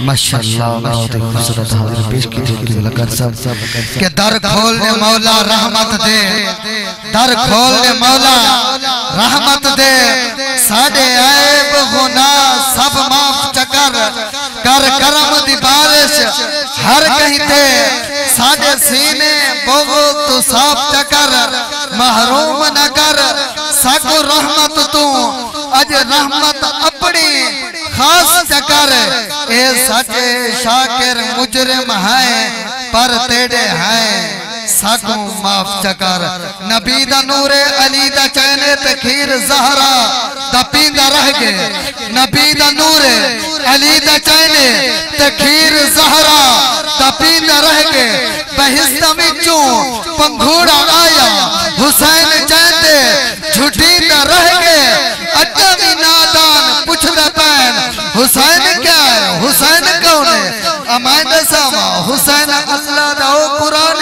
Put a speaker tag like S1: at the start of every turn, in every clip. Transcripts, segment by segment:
S1: ماشاءاللہ بہت ایک خوبصورت حاضر پیش کی جو لگت سب کہ در کھول دے مولا رحمت دے، در کھول دے مولا رحمت دے، ساڑے عیب گناہ سب معاف چکر کر کرم دی بارش ہر کہیں تے، ساڑے سینے بغض تو صاف چکر محروم نہ کر سکو رحمت تو اج رحمت اپنی خاص چکر اے سچے شاکر مجرم ہیں پر تیڑے ہیں سکو معاف چکر نبی دا نور علی دا چینے تکھیر زہرا دا پیندہ رہ گئے نبی دا نور علی دا چینے تکھیر زہرا دا پیندہ رہ گئے بہستہ وچوں پنگھوڑا آیا حسین چیندے جھٹی دا رہ گئے اجمی نادان پوچھ دا پین حسین کیا ہے حسین کون ہے امائن ساما حسین اللہ دا او قرآن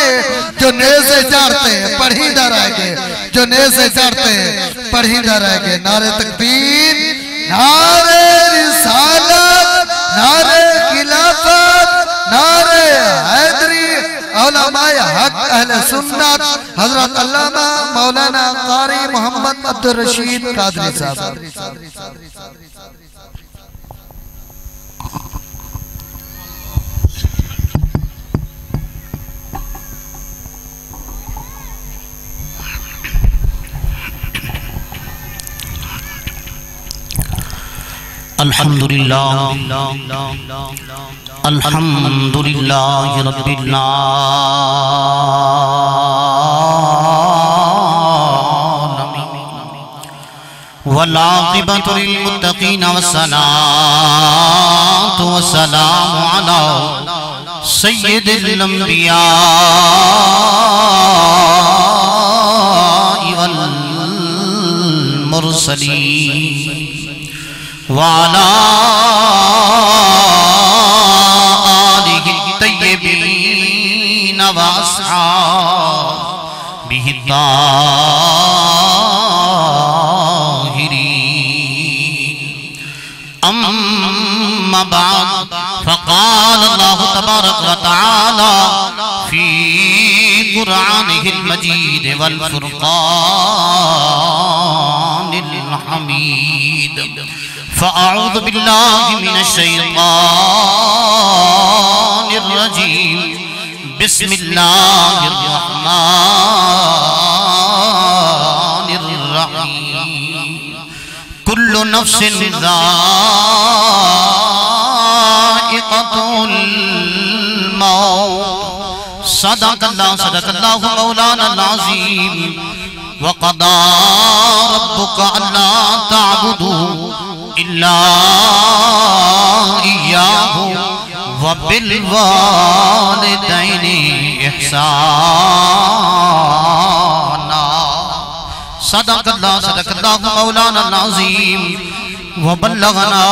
S1: جو نیزے چارتے ہیں پڑھیندہ رہ گئے جو نیزے چارتے ہیں پڑھیندہ رہ گئے نعرہ تکبیر نعرہ رسالت نعرہ خلافت نعرہ حیدری علماء حق اہل سنت حضرت علامہ مولانا قاری محمد عبدالرشید قادری صاحب
S2: الحمدللہ الحمدللہ رب العالمین والعاقبۃ للمتقین والصلاة والسلام علی سید الانبیاء والمرسلین وعلى آله الطيبين وأصحابه الطاهرين أما بعد فقال الله تبارك وتعالى في قرآنه المجيد والفرقان الحميد فأعوذ بالله من الشيطان الرجيم بسم الله الرحمن الرحيم كل نفس ذائقة الموت صدق الله مولانا العظيم وقضى ربك ألا تعبدوا إلا إياه وبالوالدين إحسانا صدق الله مولانا العظيم وبلغنا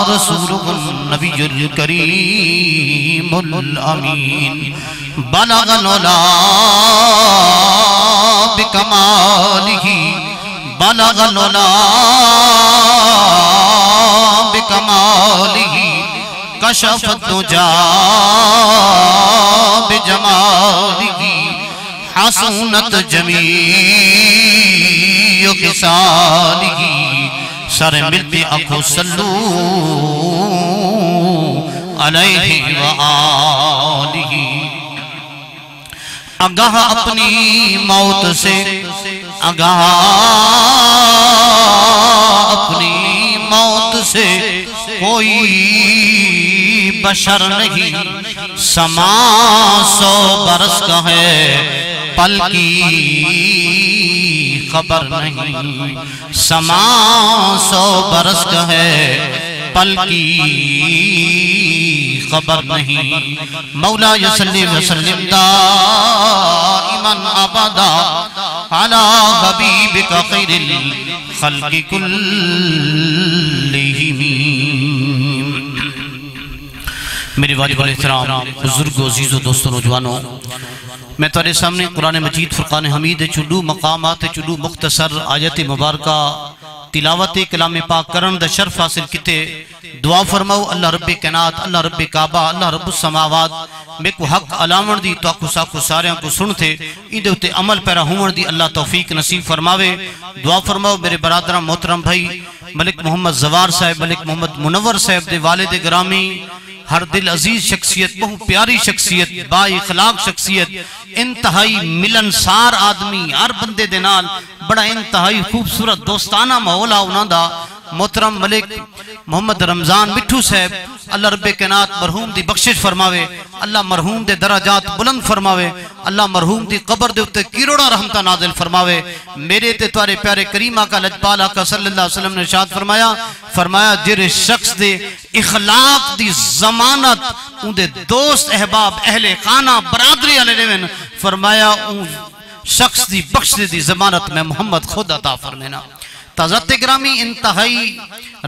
S2: رسوله النبي الكريم الأمين بلغ العلا بكماله بلغ العلا بكماله كشف الدجى بجماله حسنت جميع خصاله سر ملتے اکھو صلو علیہ وآلہ آگاہ اپنی موت سے آگاہ اپنی موت سے کوئی بشر نہیں سما 100 برس کا ہے پل کی خبر نہیں سما 100 برس کا ہے پل کی خبر نہیں مولا یسلی وسلم دائما ابدا علی حبیبک خیر الخلق کلہم میرے واجب الاحترام بزرگ عزیز و دوستوں نوجوانوں میں تمہارے سامنے قرآن مجید فرقان حمید چلو مقامات چلو مختصر آیت مبارکہ تلاوت کلام پاک کرن دا شرف حاصل کیتے دعا فرماؤ اللہ رب کائنات، اللہ رب کعبہ، اللہ رب السماوات میں کو حق علامن دی تو آکو ساکو ساریاں کو سنتے اندے ہوتے عمل پیرا ہون دی اللہ توفیق نصیب فرماوے۔ دعا فرماؤ میرے برادران محترم بھائی ملک محمد زوار صاحب، ملک محمد منور صاحب دے والد گرامی، ہر دل عزیز شخصیت، بہت پیاری شخصیت، با اخلاق شخصیت، انتہائی ملنسار آدمی، ہر بندے دے نال بڑا انتہائی خوبصورت دوستانہ ماحول انہاں دا محترم ملک محمد رمضان مٹھو صاحب، اللہ رب کائنات مرحوم دی بخشش فرماوے، اللہ مرحوم دے درجات بلند فرماوے، اللہ مرحوم دی قبر دے اتے کروڑا رحمتہ نازل فرماوے۔ میرے تے توارے پیارے کریم آقا لجپال آقا صلی اللہ علیہ وسلم نے ارشاد فرمایا جرے شخص دے اخلاق دی ضمانت ان دے دوست احباب اہل خانہ برادری علیہ نے فرمایا ان شخص دی بخش دی ضمانت میں محمد خود عطا فرمینا۔ تعزیت گرامی انتہائی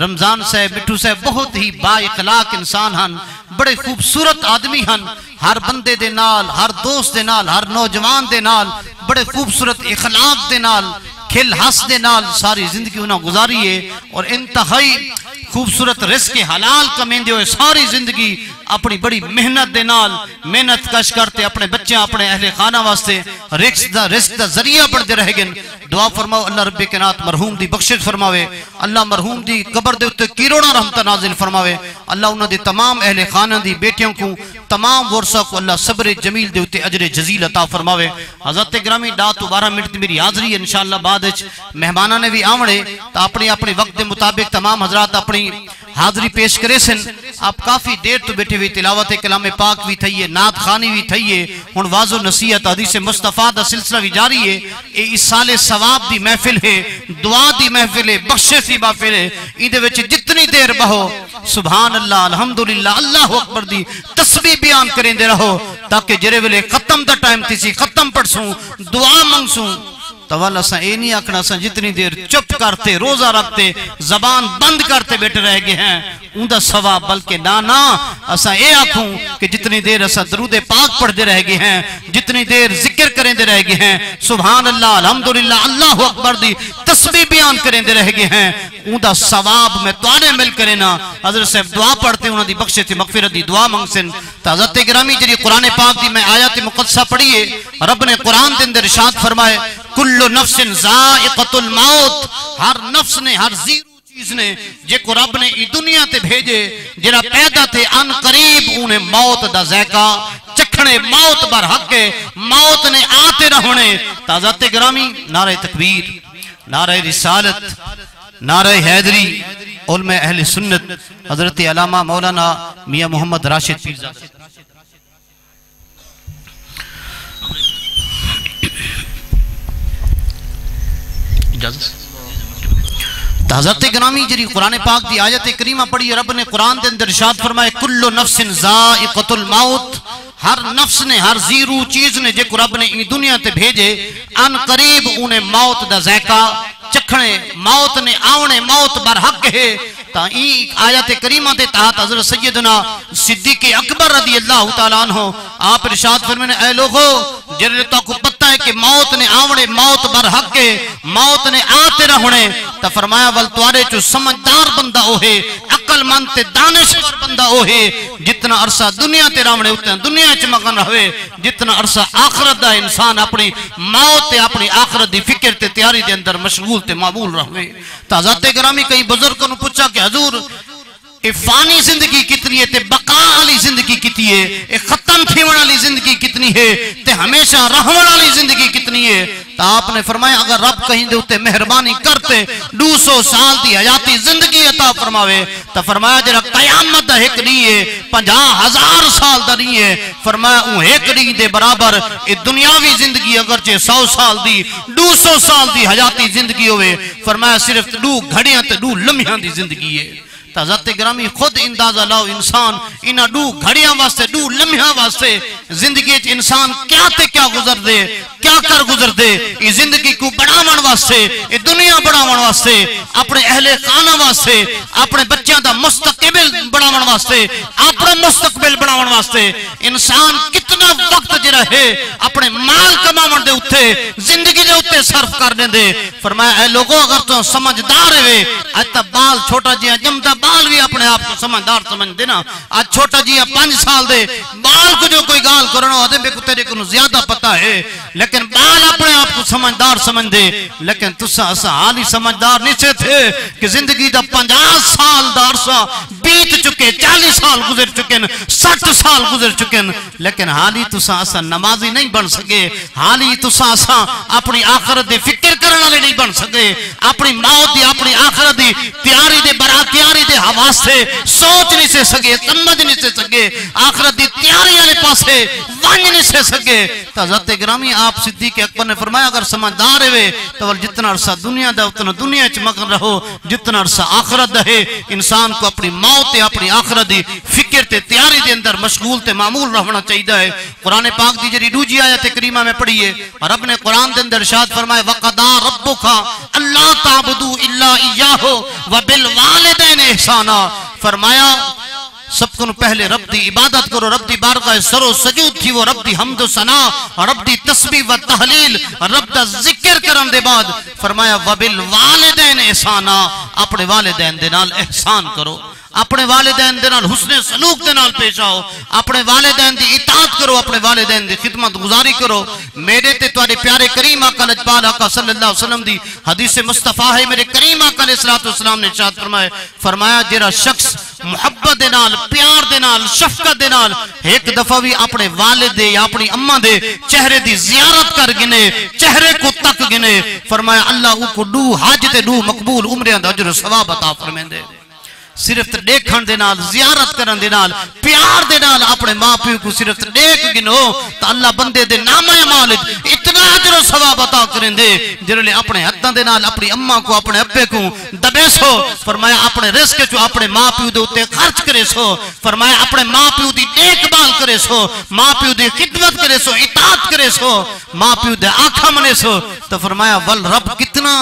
S2: رمضان صاحب مٹھو صاحب بہت ہی با اخلاق انسان ہن، بڑے خوبصورت آدمی ہن، ہر بندے دے نال، ہر دوست دے نال، ہر نوجوان دے نال بڑے خوبصورت اخلاق دے نال، کھل ہس دے نال ساری زندگی انہاں گزاری ہے، اور انتہائی خوبصورت رزق حلال کمیندے ہوئے ساری زندگی اپنی بڑی محنت دے نال محنت کش کرتے اپنے بچے اپنے اہل خانہ واسطے رزق دا ذریعہ بڑھتے رہ گئے۔ دعا فرماؤ اللہ رب کائنات مرحوم دی بخشش فرماوے، اللہ مرحوم دی قبر دے اتے کروڑا رحمتہ نازل فرماوے، اللہ انہاں دی تمام اہل خانہ دی بیٹیوں کو، تمام ورثہ کو اللہ صبر جمیل دے اتے اجر جزیل عطا فرماوے۔ حضرت گرامی 10-12 منٹ میری حاضری ہے انشاءاللہ بعد مہمانہ نے بھی آوڑے تو اپنے وقت دے مطابق تمام حضرات اپنی حاضری پیش کرے سن۔ آپ کافی دیر تو بیٹھے ہوئی تلاوت کلام پاک بھی تھئیے، نعت خانی بھی تھئیے، ہن واض و نصیحت حدیث مصطفیٰ دا سلسلہ بھی جاری ہے۔ اس سال ثواب دی محفل ہے، دعا دی محفل ہے، بخشش دی محفل ہے، ایندے وچ جتنی دیر بہو سبحان اللہ الحمدللہ اللہ اکبر دی تسبیح بیان کریں دے رہو، تاکہ جرے ویلے ختم دا ٹائم تھی سی ختم پڑھ سوں، دعا منگ سوں۔ تو والا سا اے نہیں آکھنا سا جتنی دیر چپ کرتے روزہ رکھتے زبان بند کرتے بیٹھے رہ گئے ہیں ان دا ثواب، بلکہ نانا اسا اے آکھوں کہ جتنی دیر اسا درود پاک پڑھ دے رہ گئے ہیں، جتنی دیر ذکر کریں دے رہ گئے ہیں، سبحان اللہ الحمدللہ اللہ اکبر دی تسبیح بیان کریں دے رہ گئے ہیں، ان دا ثواب میں توڑے مل کرے نا۔ حضرت صاحب دعا پڑھتے انہوں دی بخشش مغفرت دی دعا منگ سن۔ حضرت گرامی جری قرآن پاک دی میں آیات مقدسہ پڑھیے، رب نے قرآن دے اندر ارشاد فرمائے کل نفس ذائقۃ الموت، ہر نفس نے ہر زیرو چیز نے جے کو رب نے ای دنیا تے بھیجے جنہاں پیدا تھے ان قریب انہیں موت دا ذائقہ چکھنے، موت بر حق ہے، موت نے آتے رہنے۔ تعزیت گرامی نعرہ تکبیر، نعرہ رسالت، نعرہ حیدری، علماء اہل سنت حضرت علامہ مولانا میاں محمد راشد پیرزادہ۔ حضرت گرامی جری قرآن پاک دی آیت کریمہ پڑھی، رب نے قرآن دے اندر ارشاد فرمائے کل نفس ذائقۃ الموت، ہر نفس نے ہر زیرو چیز نے جے کو رب نے ای دنیا تے بھیجے ان قریب انہیں موت دا ذائقہ چکھنے، موت نے آونے، موت بر حق ہے۔ تا ایک آیت کریمہ دے تحت حضرت سیدنا صدیق اکبر رضی اللہ تعالیٰ عنہ آپ ارشاد فرمائے اے لوگو جنہیں تو کو پتہ ہے کہ موت نے آونے، موت بر حق ہے، موت نے آتے رہنے، تا فرمایا والتوارے چو سمجھدار بندہ ہوئے، عقل مند تے دانشور بندہ ہوئے، جتنا عرصہ دنیا تے راونے اتنا دنیا چ مگن رہے، جتنا عرصہ آخرت دا انسان اپنی موت تے اپنی آخرت دی فکر تے تیاری دے اندر مشغول تے معمول رہے۔ تعزیت گرامی کئی بزرگوں نے پوچھا کہ حضور فانی زندگی کتنی ہے تے بقا علی زندگی کتنی ہے، ختم تھیون علی زندگی کتنی ہے تے ہمیشہ رہون علی زندگی کتنی ہے؟ تو آپ نے فرمایا اگر رب کہیں دے اتے مہربانی کرتے 200 سال دی حیاتی زندگی عطا فرماوے، تو فرمایا جرا قیامت دا ایک نہیں ہے 50,000 سال دا نہیں ہے، فرمایا اون ایک نہیں دے برابر دنیاوی زندگی اگرچہ 100 سال دی 200 سال دی حیاتی زندگی ہوئے، فرمایا صرف 2 گھڑیاں تے 2 لمحیاں دی زندگی ہے۔ تعزیت گرامی خود اندازہ لاؤ انسان انہا 2 گھڑیاں واسطے 2 لمحہ واسطے زندگی انسان کیا تے کیا گزر دے، کیا کر گزر دے، یہ زندگی کو بڑھاون واسطے، یہ دنیا بڑھاون واسطے، اپنے اہل خانہ واسطے، اپنے بچیاں دا مستقبل بڑھاون واسطے، اپنا مستقبل بڑھاون واسطے انسان کتنا وقت جرا ہے اپنے مال کماون دے اتے زندگی دے اتے صرف کرنے دے۔ فرمایا اے لوگوں اگر تو سمجھدار ہوئے اتا بال چھوٹا جیاں جمدہ بال بھی اپنے آپ کو سمجھدار سمجھ دینا آج چھوٹا جی 5 سال دے بال کو جو کوئی گال کرنا ہوتے میں کو تیرے کو زیادہ پتہ ہے لیکن بال اپنے آپ کو سمجھدار سمجھ دے لیکن تسا اسا حالی سمجھدار نہیں سے تھے کہ زندگی دا 50 سال دا عرصہ بیت چکے 40 سال گزر چکے 60 سال گزر چکے لیکن حالی تسا اسا نمازی نہیں بن سکے حالی تسا اسا اپنی آخرت دے فکر کرنا لے نہیں بن سکے اپنی موت دی اپنی آخرت دی تیاری دے برات تیاری دے حواس سے سوچ نہیں سے سکے سمجھ نہیں سے سکے آخرت دی تیاری والے پاسے ونج نہیں سے سکے تو حضرت گرامی آپ صدیق اکبر نے فرمایا اگر سمجھدار ہے تو جتنا عرصہ دنیا دا اتنا دنیا چ مگن رہو جتنا عرصہ آخرت دا ہے انسان کو اپنی موت اپنی آخرت دی فکر تے تیاری دے اندر مشغول تے معمول رہنا چاہیے ہے قرآن پاک دی جڑی دوجی آیت کریمہ میں پڑھیے رب نے قرآن دے اندر ارشاد فرمایا وقضى ربک الا تعبدوا الا اياه وبالوالدین احسانا فرمایا سب کو پہلے رب دی عبادت کرو رب دی بارگاہ سر و سجود تھی وہ رب دی حمد و ثنا رب دی تسبیح و تحلیل رب دا ذکر کرن دے بعد فرمایا وبالوالدین احسانا اپنے والدین دے نال احسان کرو اپنے والدین دے نال حسن سلوک دے نال پیش آؤ اپنے والدین دی اطاعت کرو اپنے والدین دی خدمت گزاری کرو میرے تے تمہارے پیارے کریم آقا لجپال آقا صلی اللہ علیہ وسلم دی حدیث مصطفیٰ ہے میرے کریم آقا علیہ السلام نے ارشاد فرمایا جڑا شخص محبت دے نال پیار دے نال شفقت دے نال ایک دفعہ بھی اپنے والد دے یا اپنی اماں دے چہرے دی زیارت کر گنے چہرے کو تک گنے فرمایا اللہ او کو دو حج تے دو مقبول عمریاں دا اجر و ثواب عطا فرمیندے صرف دیکھن دے نال زیارت کرن دے نال پیار دے نال اپنے ماں پیو کو صرف دیکھ گنو تو اللہ بندے دے نام مالک اتنا اجر و ثواب عطا کریں دے جنہوں نے اپنے ہتھاں دے نال اپنی اماں کو اپنے ابے کو دبے سو فرمایا اپنے رزق چو اپنے ماں پیو دے اوتے خرچ کرے سو فرمایا اپنے ماں پیو دی دیکھ بھال کرے سو ماں پیو دی خدمت کرے سو اطاعت کرے سو ماں پیو دے آنکھاں منے سو تو فرمایا ول رب کتنا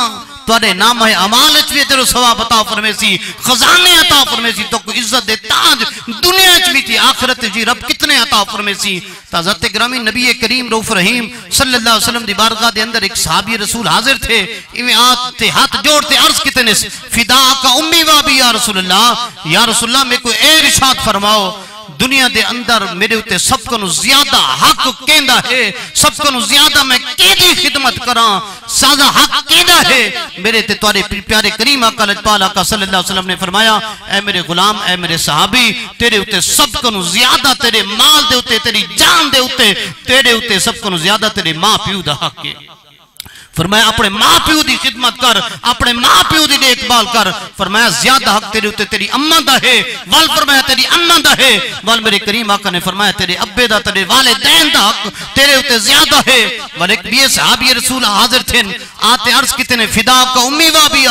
S2: تواڈے نام ہے اعمال وچ بھی اجر و ثواب عطا فرمیسی خزانے عطا فرمیسی تو کوئی عزت دے تاج دنیا وچ بھی تھی آخرت جی رب کتنے عطا فرمیسی تا حضرت گرامی نبی کریم رؤوف رحیم صلی اللہ علیہ وسلم دی بارگاہ دے اندر ایک صحابی رسول حاضر تھے ایویں آتے ہاتھ جوڑتے عرض کیتے فدا کا امی و ابی یا رسول اللہ میں کوئی اے ارشاد فرماؤ دنیا دے اندر میرے ہوتے سب کو زیادہ حق کیندا ہے سب کو زیادہ میں کیدی خدمت کراں سازا حق کیندا ہے میرے تے تواڈے پیارے کریم آقا لجپال آقا صلی اللہ علیہ وسلم نے فرمایا اے میرے غلام اے میرے صحابی تیرے ہوتے سب کو زیادہ تیرے مال دے ہوتے تیری جان دے ہوتے تیرے ہوتے سب کو زیادہ تیرے ماں پیو دا حق ہے فرمایا اپنے ماں پیو دی خدمت کر اپنے ماں پیو دی دیکھ بھال کر فرمایا زیادہ حق تیرے ہوتے تیری اماں دا ہے وال فرمایا تیری اماں دا ہے وال میرے کریم آقا نے فرمایا تیرے ابے دا تیرے والدین دا حق تیرے ہوتے زیادہ ہے وال ایک بھی صحابی رسول حاضر تھے آتے عرض کیتے نے فدا کا امی و ابی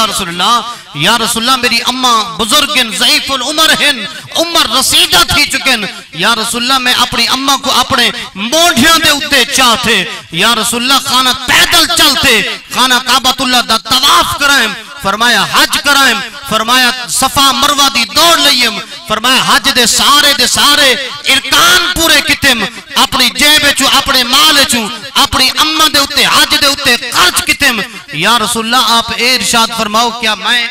S2: یا رسول اللہ میری اماں بزرگن ضعیف العمر ہیں عمر رسیدہ تھی چکن یا رسول اللہ میں اپنی اماں کو اپنے موڑھیاں دے ہوتے چاہتے یا رسول اللہ خانہ پیدل چلتے خانہ کعبۃ اللہ دا طواف کرائیں فرمایا حج کرائیں فرمایا صفا مروہ دی دوڑ لئیم فرمایا حج دے سارے ارکان پورے کتم اپنی جیب چو اپنے مال چو اپنی اماں دے ہوتے حج دے ہوتے خرچ کتم یا رسول اللہ آپ اے ارشاد فرماؤ کیا میں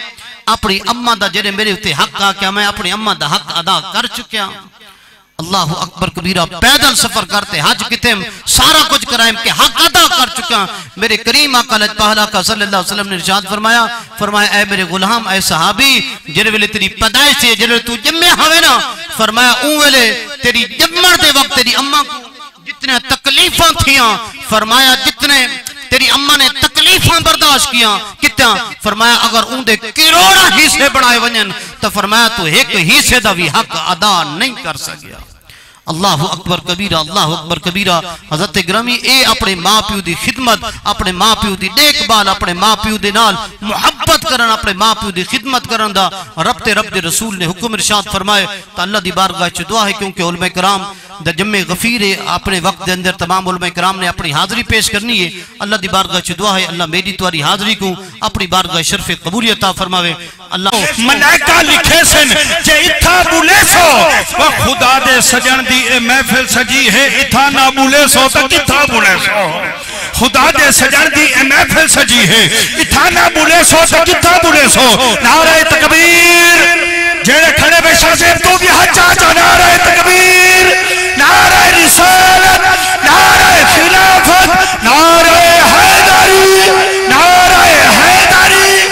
S2: اپنی اماں دا جڑے میرے ہوتے حق کیا میں اپنی اماں دا حق ادا کر چکیا اللہ اکبر کبیرہ پیدل سفر کرتے حج کتم سارا کچھ کرائیں کہ حق ادا کر چکا میرے کریم آقا لجپال آقا صلی اللہ علیہ وسلم نے ارشاد فرمایا اے میرے غلام اے صحابی جنہے ویلے تیری پیدائش سے جنہے تو جمع ہوئے نا فرمایا اون ویلے تیری جمع دے وقت تیری اماں کو جتنے تکلیفاں تھیاں فرمایا جتنے تیری اماں نے تکلیفاں برداشت کیاں کتنا فرمایا اگر ان دے کروڑا حصے بڑھائے ونجن تو فرمایا تو ایک حصے دا بھی حق ادا نہیں کر سکیا اللہ اکبر کبیرہ حضرت گرامی اے اپنے ماں پیو دی خدمت اپنے ماں پیو دی دیکھ بال اپنے ماں پیو دے نال محبت کرن اپنے ماں پیو دی خدمت کرن دا رب دے رسول نے حکم ارشاد فرمائے تو اللہ دی بارگاہ چ دعا ہے کیونکہ علماء کرام دا جمع غفیر ہے اپنے وقت دے اندر تمام علماء کرام نے اپنی حاضری پیش کرنی ہے اللہ دی بارگاہ چ دعا ہے اللہ میری تمہاری حاضری کو اپنی بارگاہ شرف قبولیت عطا فرماوے اللہ
S3: ملائکہ لکھے سن جے اتھا بولے سو وہ خدا دے سجن دی اے محفل سجی ہے اتھا نہ بولے سو تو کتھا بولے سو خدا دے سجن دی اے محفل سجی ہے اتھا نہ بولے سو تو کتھا بولے سو نعرہ تکبیر جڑے کھڑے بے شازیب تو بھی حج چاچا نعرہ تکبیر نعرہ رسالت نعرہ خلافت نعرہ حیدری نعرہ حیدری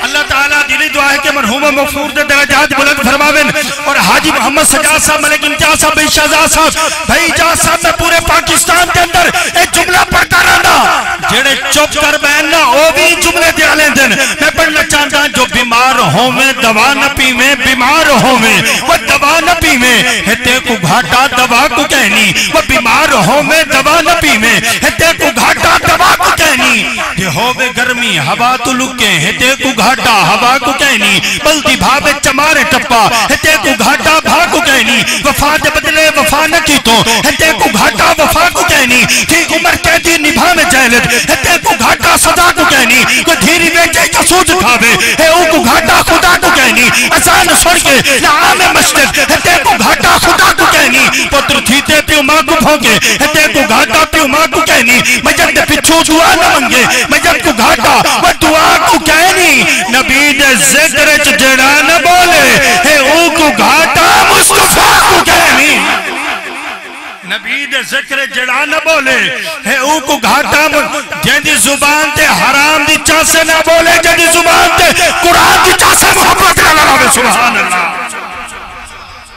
S3: اللہ تعالیٰ دلی دعا ہے کہ مرحوم مغفور دے درجات بلند فرماویں اور حاجی محمد سجاد صاحب ملک امتیاز صاحب بھائی شہزاد صاحب بھائی اجاز صاحب میں پورے پاکستان کے اندر ایک جملہ پڑھتا رہنا جڑے چپ کر بینا وہ بھی جملے دیا لیں دن میں پڑھنا چاہتا ہوں جو بیمار ہوں میں دوا نہ پیویں بیمار ہوں میں وہ دوا نہ پیویں ہتے کو گھاٹا دوا کو کہنی وہ بیمار ہوں میں دوا نہ پیویں ہتے کو گھاٹا دوا کو کہنی یہ ہووے گرمی ہوا تو لکے ہتے کو گھاٹا ہوا کو کہنی بلدی بھاوے چمارے ٹپا ہتے کو گھاٹا بھا کو کہنی وفا دے بدلے وفا نہ کی تو ہتے کو گھاٹا وفا کو کہنی تھی عمر قیدی نبھا میں جہلت ہتے کو گھاٹا سزا کو کہنی کوئی دھیری بیچے کا سوچ کھاوے ہے او کو گھاٹا خدا کو کہنی اذان سن کے لعام مسجد ہتے کو گھاٹا خدا کو کہنی پتر تھیتے پیو ماں کو بھونکے ہتے کو گھاٹا پیو ماں کو کہنی مجد دے پچھو دعا نہ منگے مجد کو گھاٹا وہ دعا کو کہنی نبی دے ذکر چ جڑا نہ بولے ہے او کو گھاٹا مصطفیٰ کو کہنی نبی دے ذکر جڑا نہ بولے ہے او کو گھاٹا جیندی زبان تے حرام دی چاسے نہ بولے جیندی زبان تے قرآن دی چاسے محبت نہ لگاوے سبحان اللہ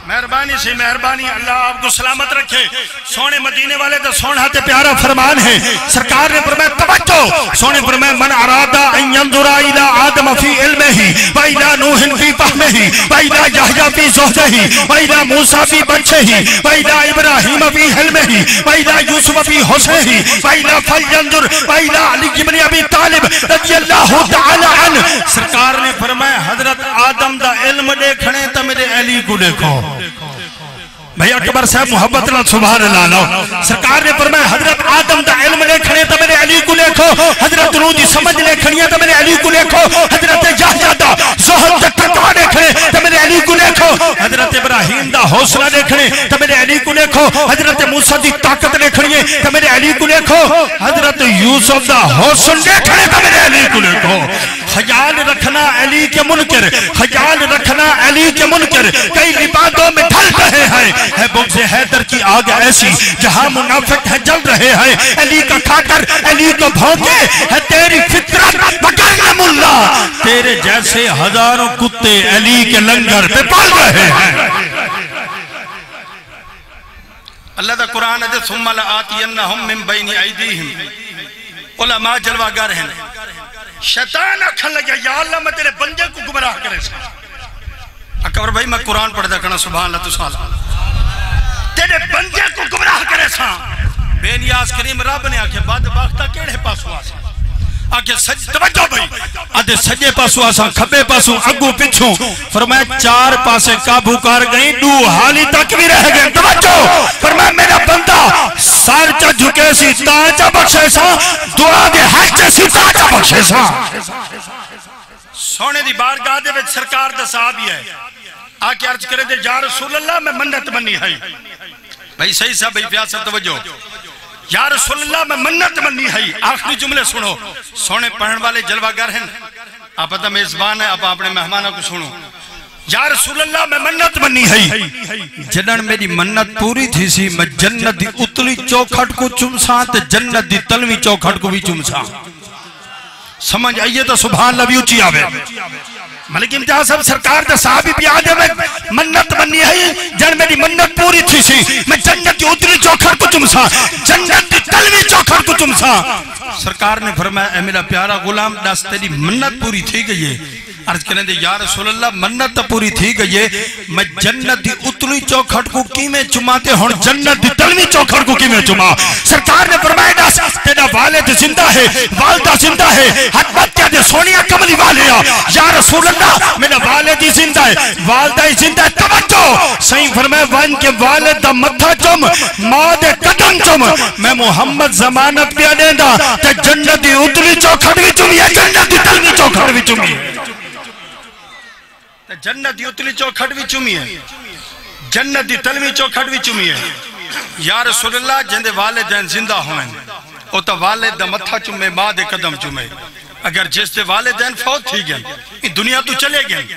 S3: مہربانی سے مہربانی اللہ آپ کو سلامت رکھے سونے مدینے والے تو سونا تے پیارا فرمان ہے سرکار نے فرمایا توجہ سونے فرمایا من ارادہ ان ينظر الى آدم فی علمہ و الى نوح فی فہمہ و الى یحییٰ فی زہدہ و الى موسیٰ فی بچہ و الى ابراہیم فی حلمہ و الى یوسف فی حسنہ و الى فلینظر و الى علی بن ابی طالب رضی اللہ تعالی عنہ سرکار نے فرمایا حضرت آدم دا علم دیکھنے تا میرے علی کو دیکھو بھئی اکبر صاحب محبت اللہ سبحان اللہ لو سرکار نے فرمایا حضرت آدم دا علم لیکھنے تا میرے علی کو لیکھو حضرت نوح دی سمجھ لیکھنی تا میرے علی کو لیکھو حضرت یحییٰ دا زہد دا تقوی لیکھنے تا میرے علی کو لیکھو حضرت ابراہیم دا حوصلہ لیکھنے تا میرے علی کو لیکھو حضرت موسیٰ دی طاقت لیکھنی تا میرے علی کو لیکھو حضرت یوسف دا حوصل لیکھنے تا میرے علی کو لیکھو خیال رکھنا علی کے منکر خیال رکھنا علی کے منکر کئی لبادوں میں ڈھل رہے ہیں ہے بغض حیدر کی آگ ایسی جہاں منافق ہے جل رہے ہیں علی کا کھا کر علی کو بھونکے ہے تیری فطرت بکرم اللہ تیرے جیسے ہزاروں کتے علی کے لنگر پہ پال رہے ہیں اللہ دا قرآن ہے ثم لآتینہم من بین ایدیہم علماء جلوہ گر ہیں شیطان اکھن لگیا یا اللہ میں تیرے بندے کو گمراہ کرے سا اکبر بھائی میں قرآن پڑھ دا کرنا سبحان اللہ تو سالا تیرے بندے کو گمراہ کرے سا بے نیاز کریم رب نے آکے بعد باختہ کیڑے پاسو آسا آکے توجہ بھائی آدھے سجے پاسو آسا کھبے پاسو اگو پچھوں فرمایا چار پاسے قابو کر گئیں دو حالی تک بھی رہ گئے توجہ فرمایا میرا بندہ سار چا جھکے سی تاچا بخشے سا دعا دے حج سی تاچا بخشے سا سونے دی بارگاہ دے وچ سرکار دا صحابی ہے آکے عرض کرے دے یا رسول اللہ میں منت منی ہے بھائی صحیح صاحب بھائی پیار صاحب توجہ یا رسول اللہ میں منت منی ہے آخری جملے سنو سونے پڑھن والے جلوہ گر ہیں آپ پتہ میزبان ہے آپ اپنے مہمانہ کو سنو یا رسول اللہ میں منت منی ہے جنن میری منت پوری تھی سی میں جنت دی اتلی چوکھٹ کو چمسا تے جنت دی تلوی چوکھٹ کو بھی چمسا سمجھ آئیے تو سبحان اللہ بھی اچھی آوے ملک امتیاز صاحب سرکار دا صحابی بھی آدھے میں منت منی ہے جن میری منت پوری تھی سی میں جنت کی اتری چوکھر کو چمسا جنت کی تلوی چوکھر کو چمسا سرکار نے فرمایا اے میرا پیارا غلام دس تیری منت پوری تھی گئی ہے عرض کرنے دے یا رسول اللہ منت تا پوری تھی گئی ہے میں جنت دی اتری چوکھٹ کو کی میں چماتے ہوں جنت دی تلوی چوکھٹ کو کی میں چما سرکار نے فرمایا دس تیرا والد زندہ ہے والدہ زندہ ہے حکمت کیا دے سونیا کملی والیا یا رسول اللہ میرا والد ہی زندہ ہے والدہ ہی زندہ ہے توجہ صحیح فرمایا وان کے والد دا متھا چم ماں دے قدم چم میں محمد زمانت پیا دیندہ تے جنت دی اتری چوکھٹ بھی چمی ہے جنت دی تلوی چوکھٹ بھی چمی ہے جنت دی اتلی چوکھٹ بھی چمی ہے جنت دی تلوی چوکھٹ بھی چمی ہے یا رسول اللہ جندے والدین زندہ ہوئیں او تا والد دا متھا چمے ماں دے قدم چمے اگر جس دے والدین فوت تھی گئے دنیا تو چلے گئے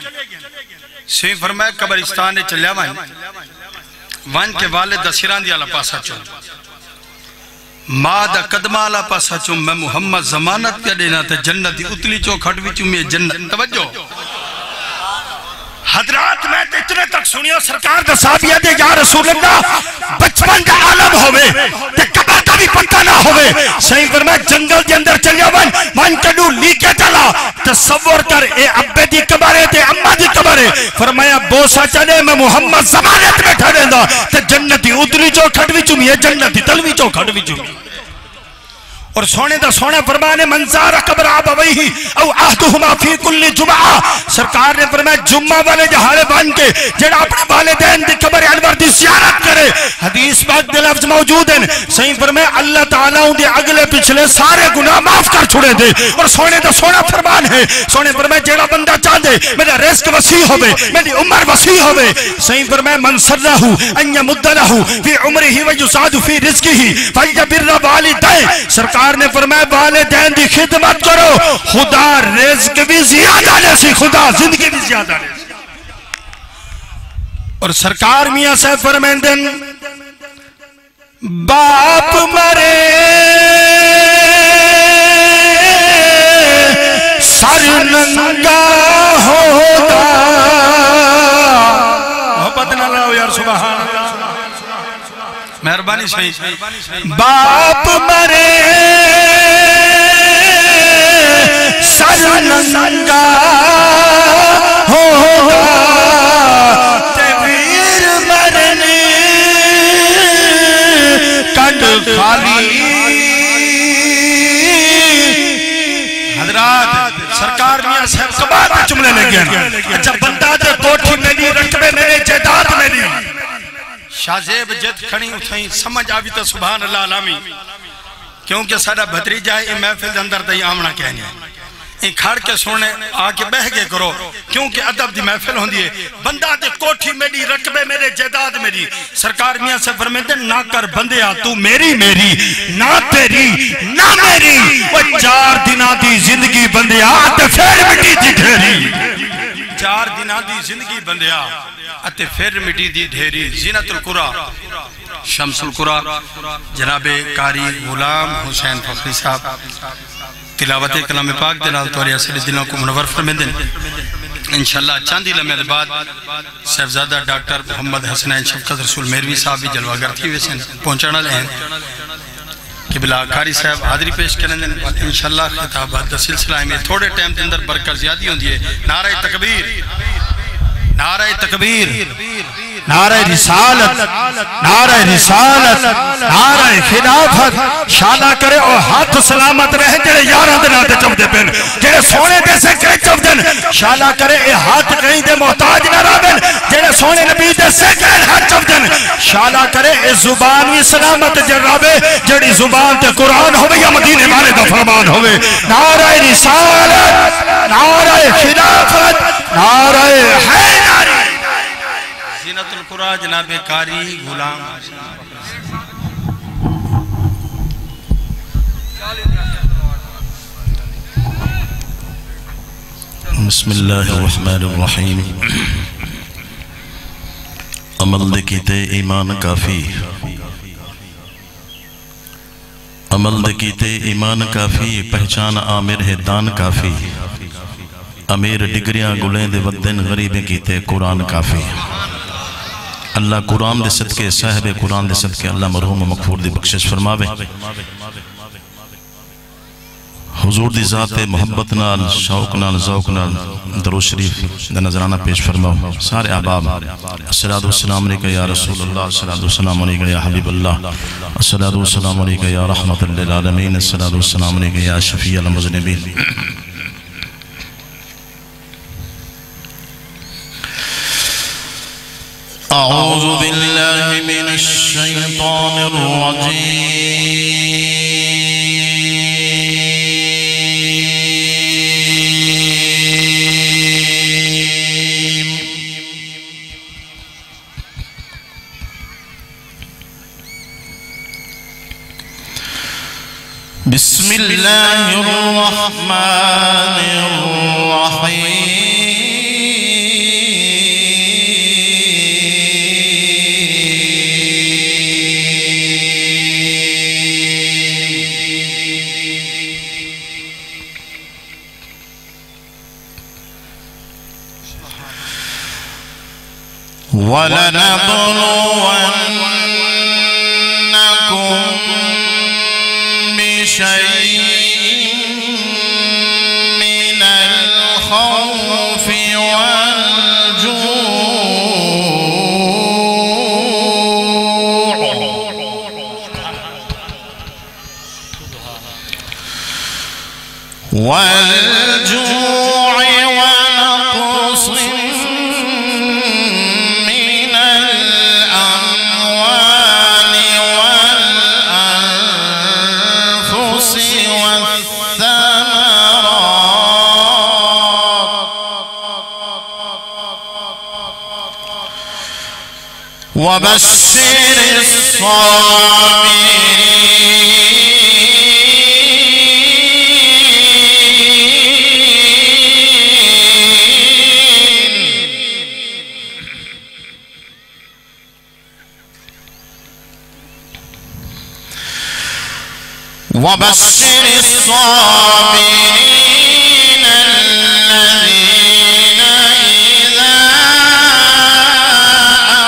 S3: سوئی فرمایا قبرستان نے چلیا وان کے والد دا سران دی اللہ پاسا چون ماں دا قدمہ اللہ پاسا چون میں محمد زمانت کیا دینا تھا جنت دی اتلی چو کھٹوی چون میں جنت توجہ حضرات میں اتنے تک سنیا سرکار دا صحابیہ دے یا رسول اللہ بچپن دا عالم ہوئے تے قبر کا بھی پتہ نہ ہوئے صحیح فرمایا جنگل دے اندر چلیا وان کڈو لی کے چلا تصور کر اے ابے دی قبرے تے اممہ دی قبرے فرمایا بوسا چلے میں محمد زمانت میں ٹھڑے دا تے جنت دی ادلی چو کھڑوی چومی ہے جنت دی تلوی چو کھڑوی چومی اور سونے دا سونے فرمانے منظار قبر آبوئی او آہدہما فی کل جمعہ سرکار نے فرمایا جمعہ والے جہارے بان کے جڑا اپنے والدین دی قبر انور دی زیارت کرے حدیث پاک دے لفظ موجود ہیں صحیح فرمایا اللہ تعالیٰ ان دے اگلے پچھلے سارے گناہ معاف کر چھوڑے دے اور سونے دا سونا فرمان ہے سونے فرمایا جڑا بندہ چاہ دے میرا رزق وسیع ہوئے میری عمر وسیع ہوئے صحیح فرمایا من سرہو ان یمد لہو فی عمرہی ویزاد فی رزقہی فیبر والدین سرکار نے فرمایا والدین دی خدمت کرو خدا رزق بھی زیادہ لے سی خدا زندگی بھی زیادہ لے سی اور سرکار میاں سے فرمیندن باپ مرے سر ننگا ہوگا محبت نہ لاؤ یار سبحان اللہ مہربانی صحیح باپ مرے سر ننگا ہوگا تبیر مرنے کنڈ خالی حضرات سرکار میاں صاحب کبات جملے لے گیا اچھا بندہ دے کوٹھی میری رکھبے میرے جیداد میری شازیب جد کھڑی اٹھائیں سمجھ آوی تا سبحان اللہ علامی کیونکہ سارا بھتری جائے یہ محفل اندر دائی آمنا کہنے این کھڑ کے سونے آکے بہ گے کرو کیونکہ ادب دی محفل ہوں دیئے بندہ دے کوٹھی میری رکبے میرے جیداد میری سرکار میاں سے فرمیدے نہ کر بندیا تو میری میری نہ تیری نہ میری وہ 4 دنہ دی زندگی بندیا تے پھر مٹی دی ڈھیری 4 دنہ دی زندگی بندیا اتے پھر مٹی دی ڈھیری زینت القرآ شمس القرآ جناب قاری غلام حسین فخری صاحب تلاوت کلام پاک دنال توری اصلی دنوں کو منور فرمیدن انشاءاللہ چاندی لمحے بعد صاحبزادہ ڈاکٹر محمد حسنین شفقت رسول میروی صاحب بھی جلوگر تھی ویسے پہنچانا لہیں کہ بلا قاری صاحب حاضری پیش کریں دن انشاءاللہ خطابات دا سلسلہ میں تھوڑے ٹائم دے اندر برکت زیادی ہوں دیئے نعرہ تکبیر نعرہ تکبیر نعرہ رسالت نعرہ رسالت نعرہ خلافت شانہ کرے اور ہاتھ سلامت رہے جڑے یارہ دن آتے چپ دے پین جڑے سونے دے سے کہیں چپ دن شانہ کرے اے ہاتھ کہیں دے محتاج نہ رابن جڑے سونے نبی دے سے کہیں ہاتھ چپ دن شانہ کرے اے زبان بھی سلامت جرابے جڑی زبان تے قرآن ہوئے یا مدینے والے دا فرمان ہوئے نعرہ رسالت نعرہ خلافت نعرہ حیدری زینت القرآن جناب قاری غلام
S4: بسم اللہ الرحمن الرحیم عمل دکیتے ایمان کافی عمل دکیتے ایمان کافی پہچان آمر ہے دان کافی امیر ڈگریاں گلیں دے ودن غریبیں کیتے قرآن کافی اللہ قرآن دے صدقے صاحب قرآن دے صدقے اللہ مرحوم و مغفور دی بخشش فرماوے حضور دی ذات محبت نال شوق نال ذوق نال درو شریف دا نظرانہ پیش فرماؤ سارے احباب الصلاۃ والسلام علیکہ یا رسول اللہ الصلاۃ والسلام علیکہ یا حبیب اللہ الصلاۃ والسلام علیکہ یا رحمت للعالمین الصلاۃ والسلام علیکہ یا شفیع المذنبین اعوذ باللہ من الشیطان الرجیم بسم اللہ الرحمن الرحیم وَلَنَبْلُوَنَّكُمْ بِشَيْءٍ مِّنَ الْخَوْفِ والجوع ونقص من الأموال والأنفس والثمرات وبشر الصابرين وبشر الصابرين الذين إذا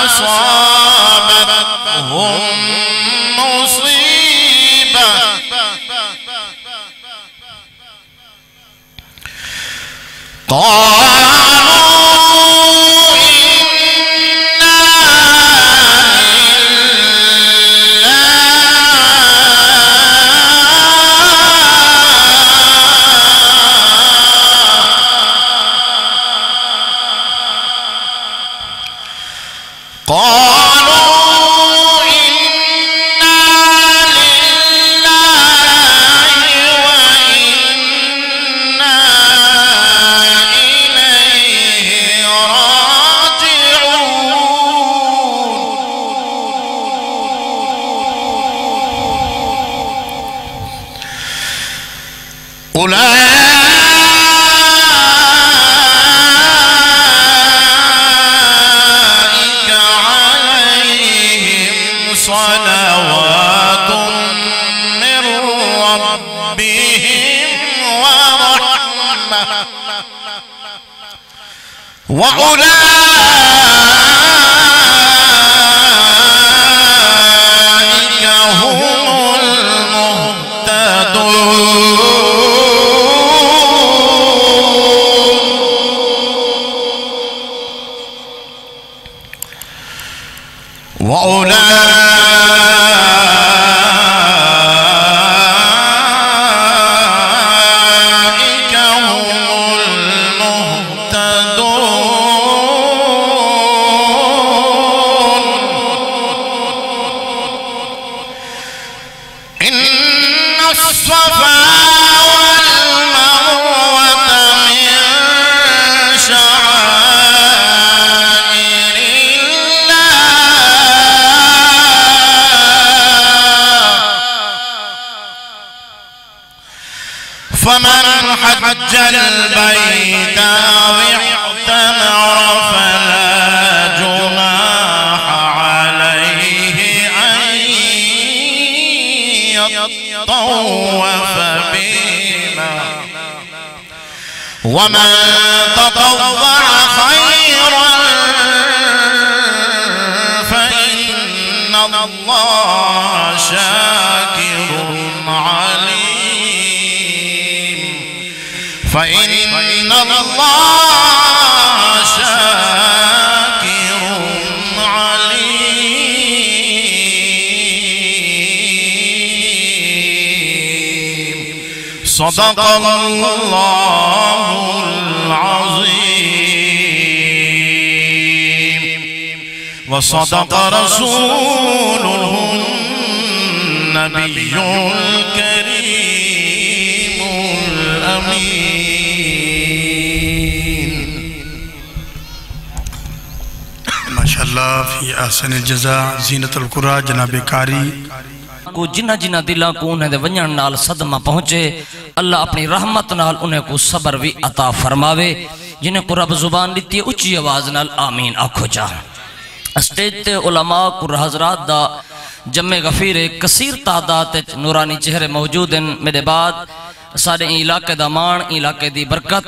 S4: أصابتهم مصيبة أولئك عليهم صلوات من ربهم ورحمة وأولئك هم فمن حج البيت أو اعتمر فلا جناح عليه أن يطوف بهما ومن تطوع خيرا فإن الله شاكر عليم فإن الله شاكر عليم صدق الله العظيم وصدق رسوله النبي الكريم الأمين
S3: ماشاءاللہ فی احسن الجزاء زینت القرآن جناب کاری
S5: کو جنہ جنہ دلہ کو انہیں دے ونجن نال صدمہ پہنچے اللہ اپنی رحمت نال انہیں کو صبر بھی عطا فرماوے جنہیں کو رب زبان لیتی ہے اچھی آواز نال آمین آکھو جا اسٹیج تے علماء کو حضرات دا جمع غفیر کثیر تعداد نورانی چہرے موجود ہیں میرے بعد سارے علاقے دا مان علاقے دی برکت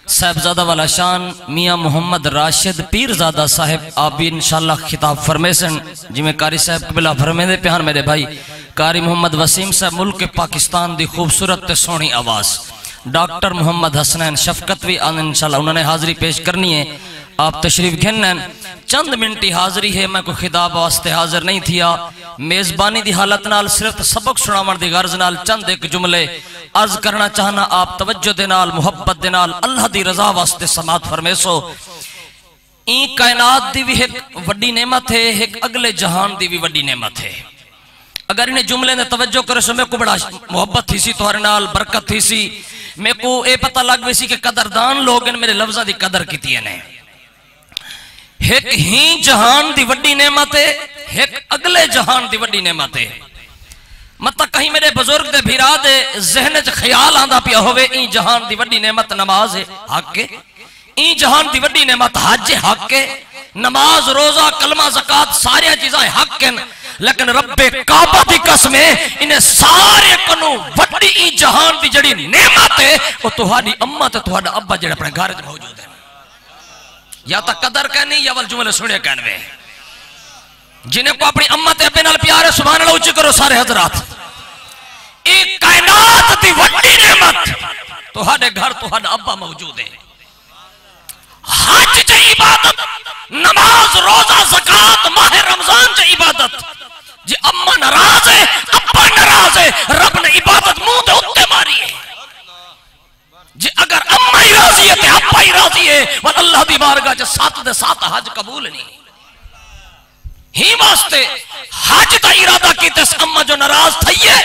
S5: صاحبزادہ والا شان میاں محمد راشد پیرزادہ صاحب آپ بھی انشاءاللہ خطاب فرمیسن جی میں قاری صاحب قبلہ فرمے دے پیان میرے بھائی قاری محمد وسیم صاحب ملک پاکستان دی خوبصورت تے سونی آواز ڈاکٹر محمد حسنین شفقت بھی آن انشاءاللہ انہوں نے حاضری پیش کرنی ہے آپ تشریف گھنن چند منٹی حاضری ہے میں کوئی خطاب واسطے حاضر نہیں تھیا میزبانی دی حالت نال صرف سبق سناون دی غرض نال چند ایک جملے عرض کرنا چاہنا آپ توجہ دے نال محبت دے نال اللہ دی رضا واسطے سماعت فرمیسو این کائنات دی بھی ایک وڈی نعمت ہے ایک اگلے جہان دی بھی وڈی نعمت ہے اگر انہیں جملے نے توجہ کرے سو میں کو بڑا محبت تھی سی تمہارے نال برکت تھی سی میں کو اے پتہ لگ ویسی کہ قدردان لوگ ان میرے لفظہ دی قدر کیتی ہیں ایک ہی جہان دی وڈی نعمت ہے ایک اگلے جہان دی وڈی نعمت ہے مطلب کہیں میرے بزرگ دے بھیرا دے ذہن چ خیال آندا پیا ہوئے این جہان دی وڈی نعمت نماز ہے حق کے این جہان دی وڈی نعمت حج حق کے نماز روزہ کلمہ زکاة سارے چیزاں حق ہیں لیکن رب کعبہ دی قسم ہے انہیں سارے کنو وڈی این جہان دی جڑی نعمت ہے وہ تہاڈی اماں تے تہاڈا ابا جڑے اپنے گھر وچ موجود ہے یا تا قدر کہنی یا ول جملے سنے کہنوے جنہیں کو اپنی امت ابے نال پیارے سبحان اللہ اچھی کرو سارے حضرات ایک کائنات دی وڈی نعمت تہاڈے گھر تہاڈا ابا موجود ہے حج چ عبادت نماز روزہ زکاة ماہ رمضان چ عبادت جی اما ناراض ہے ابا ناراض ہے رب نے عبادت منہ دے اتے ماری ہے جی اگر اما ہی راضی ہے تے ابا ہی راضی ہے ول اللہ دی بارگاہ چ سات دے سات حج قبول نہیں ہی واسطے حج دا ارادہ کیتے اما جو ناراض تھئی ہے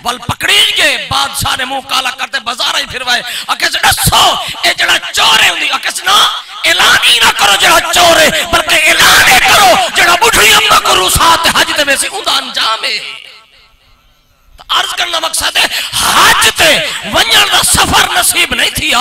S5: ول پکڑی گئے بادشاہ نے منہ کالا کرتے بازار ہی پھروائے اکس ڈسو اے جڑا چور ہے ہوندی اکس نا اعلان ہی نہ کرو جڑا چور ہے بلکہ اعلان ہی کرو جڑا بڈھی اما کو روسات حج تے ویسے اوندا انجام ہے عرض کرنا مقصد ہے حج تے ونجن دا سفر نصیب نہیں تھیا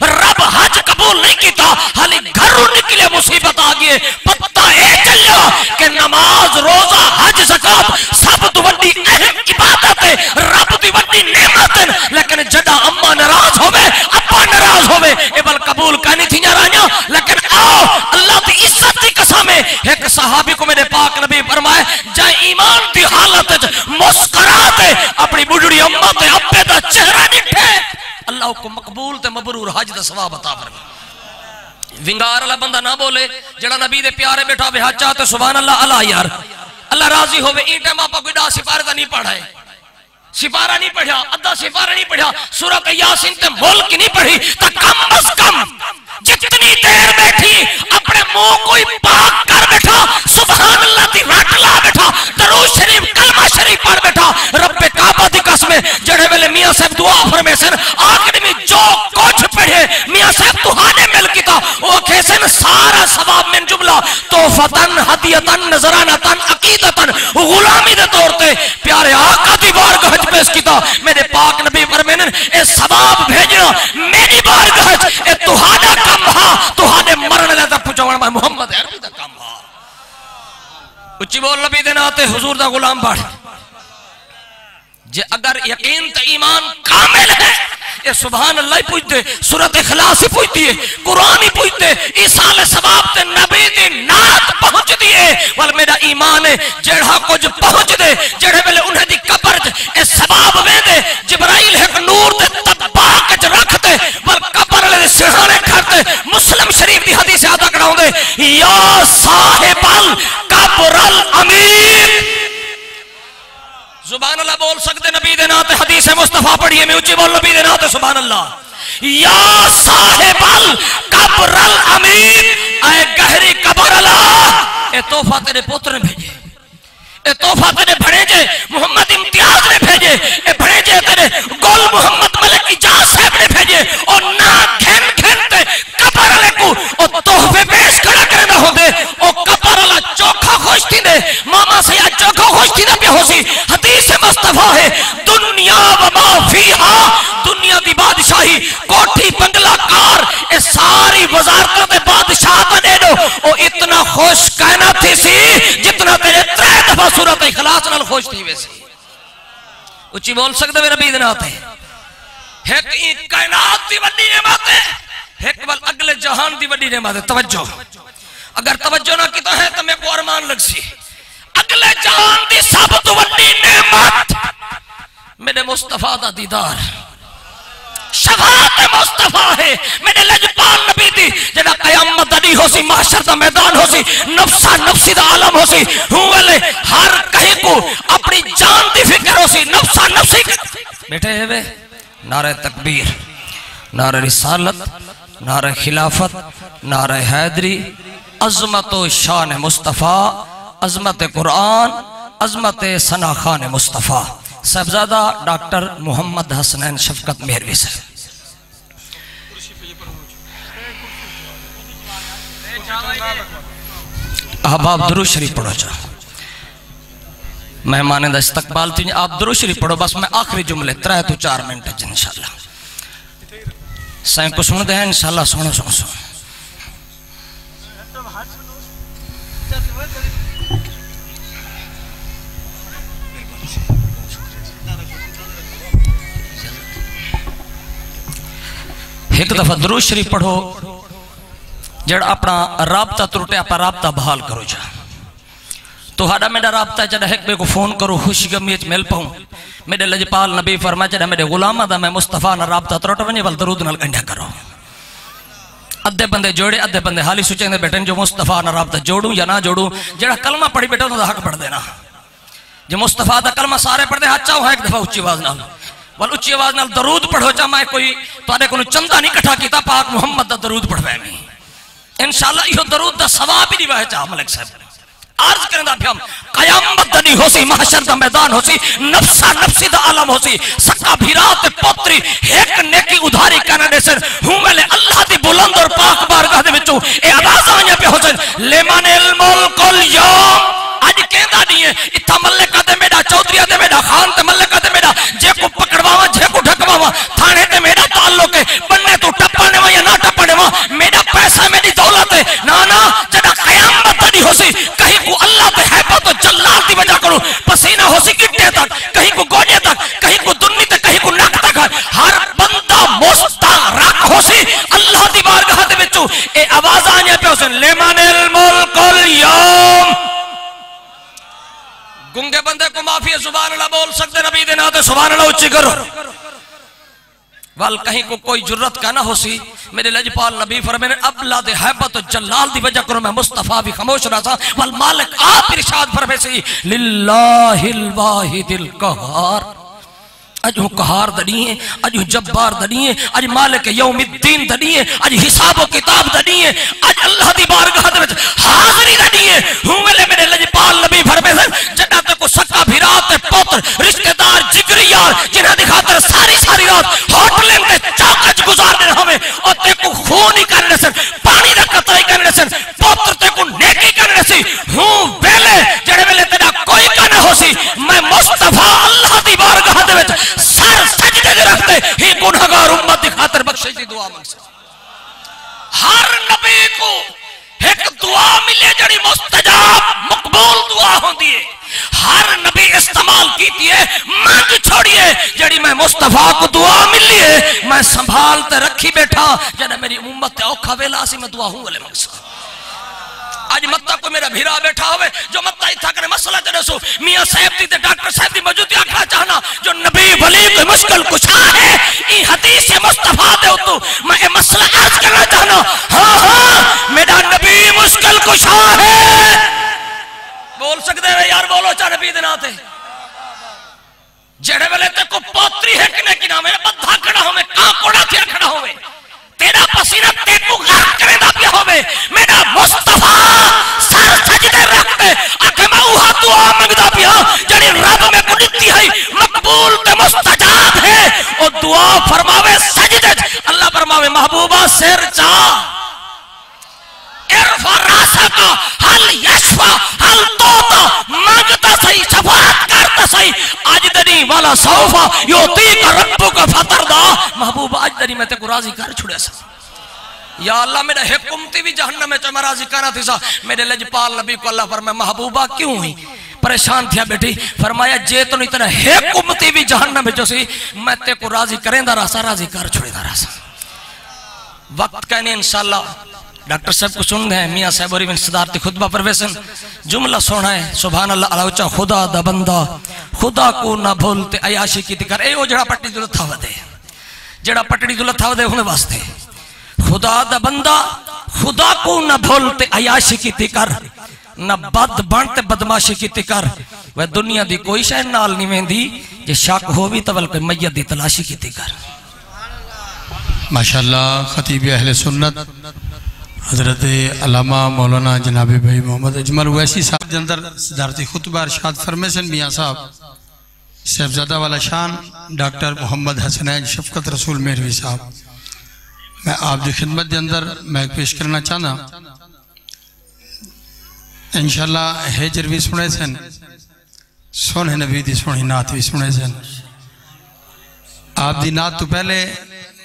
S5: رب حج قبول نہیں کیتا حالی گھروں نکلے مصیبت آگئے پتہ اے چلیا کہ نماز روزہ حج زکاة سب تو وڈی اہم عبادت ہے رب دی وڈی نعمت ہے لیکن جڑا اما ناراض ہوئے ابا ناراض ہوئے ایبل قبول کہنی تھی نرانیاں لیکن آؤ اللہ دی عزت دی قسم ہے ایک صحابی کو میرے پاک نبی فرمائے جائے ایمان دی حالت مسکرات ہے اپنی بڑھڑی اممہ تے ابے دا چہرہ نٹھے اللہ کو مقبول تے مبرور حج دا ثواب عطا فرمائے ونگار اللہ بندہ نہ بولے جڑا نبی دے پیارے بیٹھا بے حج چاہتے سبحان اللہ اللہ یار اللہ راضی ہوئے این ٹائم آپ کوئی دا سپارہ تا نہیں پڑھا ہے سپارہ نہیں پڑھا ادھا سپارہ نہیں پڑھا سورۃ یاسین تے ملک نہیں پڑھی تا کم از کم جتنی دیر بیٹھی اپنے منہ کوئی پاک کر بیٹھا سبحان اللہ دی رٹ لا بیٹھا درود شریف کلمہ شریف پڑھ بیٹھا رب کعبہ دی قسم جڑے ویلے میاں صاحب دعا فرمے سن آخر میں جو کچھ پڑھے میاں صاحب تہانے مل کیتا وہ کھیسن سارا ثواب من جملہ توفتن ہدیتن نظرانتن عقیدتن غلامی دے طور تے پیارے آقا دی بارگاہ پیش کیتا میرے پاک نبی فرمائے اے ثواب بھیجنا میری بارگاہ اے تہاڈا کم ہا تہاڈے مرنے دا پہنچاونا محمد عربی دا کم ہا اچھی بول نبی دے ناتے حضور دا غلام بڑھ جے اگر یقین تے ایمان کامل ہے یہ سبحان اللہ ہی پوچھتے سورۃ اخلاص ہی پوچھتی ہے قرآن ہی پوچھتے ایسال ثواب تے نبی دی نات پہنچ دیئے وال میرا ایمان ہے جڑا کچھ پہنچ دے جڑے ملے انہیں دی قبر اے ثواب میں دے جبرائیل ایک نور دے تباہ کچھ رکھ دے وال قبر لے سہانے کھڑتے مسلم شریف دی حدیث آدھا کراؤں دے یا صاحب القبر الامیر سبحان اللہ بول سکتے نبی دے ناتے حدیث مصطفیٰ پڑھئے میں اچھی بول نبی دے ناتے سبحان اللہ یا صاحب القبر الامیر اے گہری قبر اللہ اے توفہ تیرے پوتر نے بھیجے اے توفہ تیرے بھڑیجے محمد امتیاز نے بھیجے اے بھڑیجے تیرے گل محمد ملک اجاز صاحب نے بھیجے اور نا گھن گھنتے قبر علیہ کو اور تحفے پیش کھڑا کرنا ہو دے اور قبر اللہ چوکھا خوش تھی دے ماما سے یا چوکھا خوش تھی دے پہ ہو سی حدیث مصطفیٰ ہے دنیا و ما فیہا دنیا دی بادشاہی کوٹھی بنگلہ کار اے ساری وزارتوں دے بادشاہ بنے دو او اتنا خوش کہنا تھی سی جتنا تیرے ترے دفعہ سورۃ اخلاص نال خوش تھی ویسی اچھی بول سکتے میرے نبی دن آتے ایک این کائنات دی وڈی نعمت ہے، ایک بل اگلے جہان دی وڈی نعمت ہے. توجہ اگر توجہ نہ کی تو ہے تو میں کو ارمان لگ سی. اگلے جہان دی سب تو وڈی نعمت میرے مصطفیٰ دا دیدار، شفاعت مصطفیٰ ہے میرے لجپال نبی دی. جڑا قیامت دی ہو سی، محشر دا میدان ہو سی، نفسا نفسی دا عالم ہو سی، ہوئے ہر کہیں کو اپنی جان دی فکر ہو سی، نفسا نفسی بیٹھے ہوئے. نعرہ تکبیر، نعرہ رسالت، نعرہ خلافت، نعرہ حیدری، عظمت و شان مصطفیٰ، عظمت قرآن، عظمت ثنا خان مصطفیٰ. صاحبزادہ ڈاکٹر محمد حسنین شفقت مہروی سے احباب درود شریف پڑھو جا. مہمان دا استقبال تھی آپ درود شریف پڑھو. بس میں آخری جملے 3 تو 4 منٹ انشاءاللہ سائن کو سن دے ہیں انشاءاللہ. سنو سنو سنو ایک دفعہ درود شریف پڑھو. جڑا اپنا رابطہ ترٹے اپنا رابطہ بحال کرو جا. تو ہاڑا میرا رابطہ جڑا ایک بے کو فون کرو خوشی گمیت مل پاؤں. میرے لجپال نبی فرمایا جڑا میرے غلامہ دا میں مصطفیٰ نہ رابطہ ترٹ ونجے وال درود نال گنڈیا کرو. ادھے بندے جوڑے ادھے بندے حالی سوچیں دے بیٹھیں جو مصطفیٰ نہ رابطہ جوڑوں یا نہ جوڑوں. جڑا کلمہ پڑھی بیٹھا تو حق پڑھ دینا. جو مصطفیٰ دا کلمہ سارے پڑھ دے ہاتھ چاہو ہے ایک دفعہ اچھی آواز نال وال اچھی آواز نال درود پڑھو جا. میں کوئی توارے کو چندہ نہیں کٹھا کیتا پاک محمد دا درود پڑھ میں انشاءاللہ یہ درود دا ثواب ہی نہیں چاہ. ملک صاحب عرض کریں دا پھیم قیامت دنی ہو سی، محشر دا میدان ہو سی، نفسا نفسی دا عالم ہو سی، سکا بھیرات پوتری ایک نیکی ادھاری کہنا دے سن ہوں میں لے اللہ دی بلند اور پاک بارگاہ دے بچوں اے آواز آنیا پہ ہو سن لیمن الملک اليوم. آج کہندہ نہیں ہے اتھا ملکہ دے میڈا، چودریہ دے میڈا، خان تے ملکہ دے میڈا، جے کو پکڑواما جے کو ڈھکواما، تھانے تے میڈا تعلق ہے، بننے تو ٹپانے وا یا نہ ٹپانے وا، میڈا پیسہ میری دولت ہے. نانا جڑا قیامت دی ہو سی کہیں کو اللہ تے حیبت و جلال دی وجہ کرو پسینہ ہو سی گٹے تک، کہیں کو گوڑے تک، کہیں کو دنی تک، کہیں کو نک تک. ہر بندہ مستغرق ہو سی اللہ دی بارگاہ دے وچوں اے آواز آنے پہ ہو سن لیمن الملک اليوم. گنگے بندے کو معافی ہے سبحان اللہ بول سکتے نبی دے ناتے سبحان اللہ اچھی کرو. وال کہیں کو کوئی جرت کا نہ ہو سی میرے لجپال نبی فرمائے اب لا دے حیبت و جلال دی وجہ کرو میں مصطفیٰ بھی خاموش رہا تھا. وال مالک آپ ارشاد فرمائے سی للہ الواحد القہار. اج ہوں قہار دنی ہے، اج ہوں جبار دنی ہے، اج مالک یوم الدین دنی ہے، اج حساب و کتاب دنی ہے، اج اللہ دی بارگاہ دے وچ حاضری دنی ہے. ہوں ویلے میرے لجپال نبی فرمائے جڑا تے کو سکا بھیرات پتر رشتہ دار جگری یار جنہاں دی خاطر ساری ساری رات ہوٹلیں تے چاکچ گزارنے ہمیں اور تے کو خون ہی کرنے سن، پانی دا قطرہ ہی کرنے سن، پتر تے کو نیکی کرنے سی. ہوں ویلے جڑے ویلے تیرا کوئی کا نہ ہو سی میں مصطفیٰ اللہ دی بارگاہ دے وچ سر سجدے دے رکھتے ہی گناہگار امت دی خاطر بخشش دی دعا مانگ سکتے. ہر نبی کو ایک دعا ملے جڑی مستجاب مقبول دعا ہوندی ہے. ہر نبی استعمال کیتی ہے مانگ چھوڑیے جڑی میں مصطفیٰ کو دعا ملی ہے میں سنبھالتے رکھی بیٹھا جڑا میری امت تے اوکھا ویلا سی میں دعا ہوں گلے مانگ سکتا. آج متہ کو میرا بھیرا بیٹھا ہوئے جو متہ ہی تھا کرے مسئلہ جڑے سو میاں صاحب دی تے ڈاکٹر صاحب دی موجودی آکھنا چاہنا جو نبی ولی کوئی مشکل کچھا ہے ای حدیث مصطفیٰ دے ہوتو میں اے مسئلہ آج کرنا چاہنا. ہاں میرا نبی مشکل کچھا ہے. بول سکتے ہیں یار بولو چاہ نبی دینا تے جڑے والے تے کو پوتری ہے کنے کی نام ہے بدھا کھڑا ہوئے کہاں کوڑا تھیا کھڑا ہوئے تیرا پسینہ تے کو غرق کرے دا پیا ہوئے میرا مصطفیٰ سر سجدے رکھتے آکھے میں اوہا دعا مانگدا پیا جڑی رب میں کو دتی ہے مقبول تے مستجاب ہے اور دعا فرماوے سجدے اللہ فرماوے محبوبہ سر چاہ ارفع راسکا حل یشفا حل توتا مانگتا صحیح شفاعت کرتا صحیح آجدنی والا صوفا یوتی کا ربو کا فتر دا محبوب آجدنی میں تے کو راضی کر چھوڑے سا. یا اللہ میرے حکمتی بھی جہنم میں چاہ میں راضی کرنا تھی سا. میرے لجپال نبی کو اللہ فرمائے محبوبہ کیوں ہوئی پریشان تھیا بیٹھی فرمایا جے تو نہیں تیرا ایک امتی بھی جہنم میں جو سی میں تے کو راضی کریں دا راسا راضی کر چھوڑے دا راسا وقت کہنے انشاءاللہ ڈاکٹر صاحب کو سن گئے میاں صاحب اور صدارتی خطبہ پرویسن جملہ سونا ہے سبحان اللہ علاوچہ خدا دا بندہ خدا کو نہ بھولتے عیاشی کی تکر اے وہ جڑا پٹی دولت تھا دے جڑا پٹڑی دولت تھا دے ہونے واسطے خدا دا بندہ خدا کو نہ بھولتے عیاشی کی تکر نہ بد بانتے بدماشی کی تکر وہ دنیا دی کوئی شاہ نال نہیں میں دی جے شاک ہو بھی تول کوئی میت دی تلاشی کی تکر
S6: ماشاءاللہ خطیب اہل سنت حضرت علامہ مولانا جناب بھائی محمد اجمل ویسی صاحب اندر صدارتی خطبہ ارشاد فرمیسن میاں صاحب صاحبزادہ والا شان ڈاکٹر محمد حسنین شفقت رسول مہروی صاحب میں آپ دی خدمت دے اندر میں پیش کرنا چاہنا انشاءاللہ ہیجر بھی سنے سن سونے نبی دی سونے نات بھی سنے سن آپ دی نات تو پہلے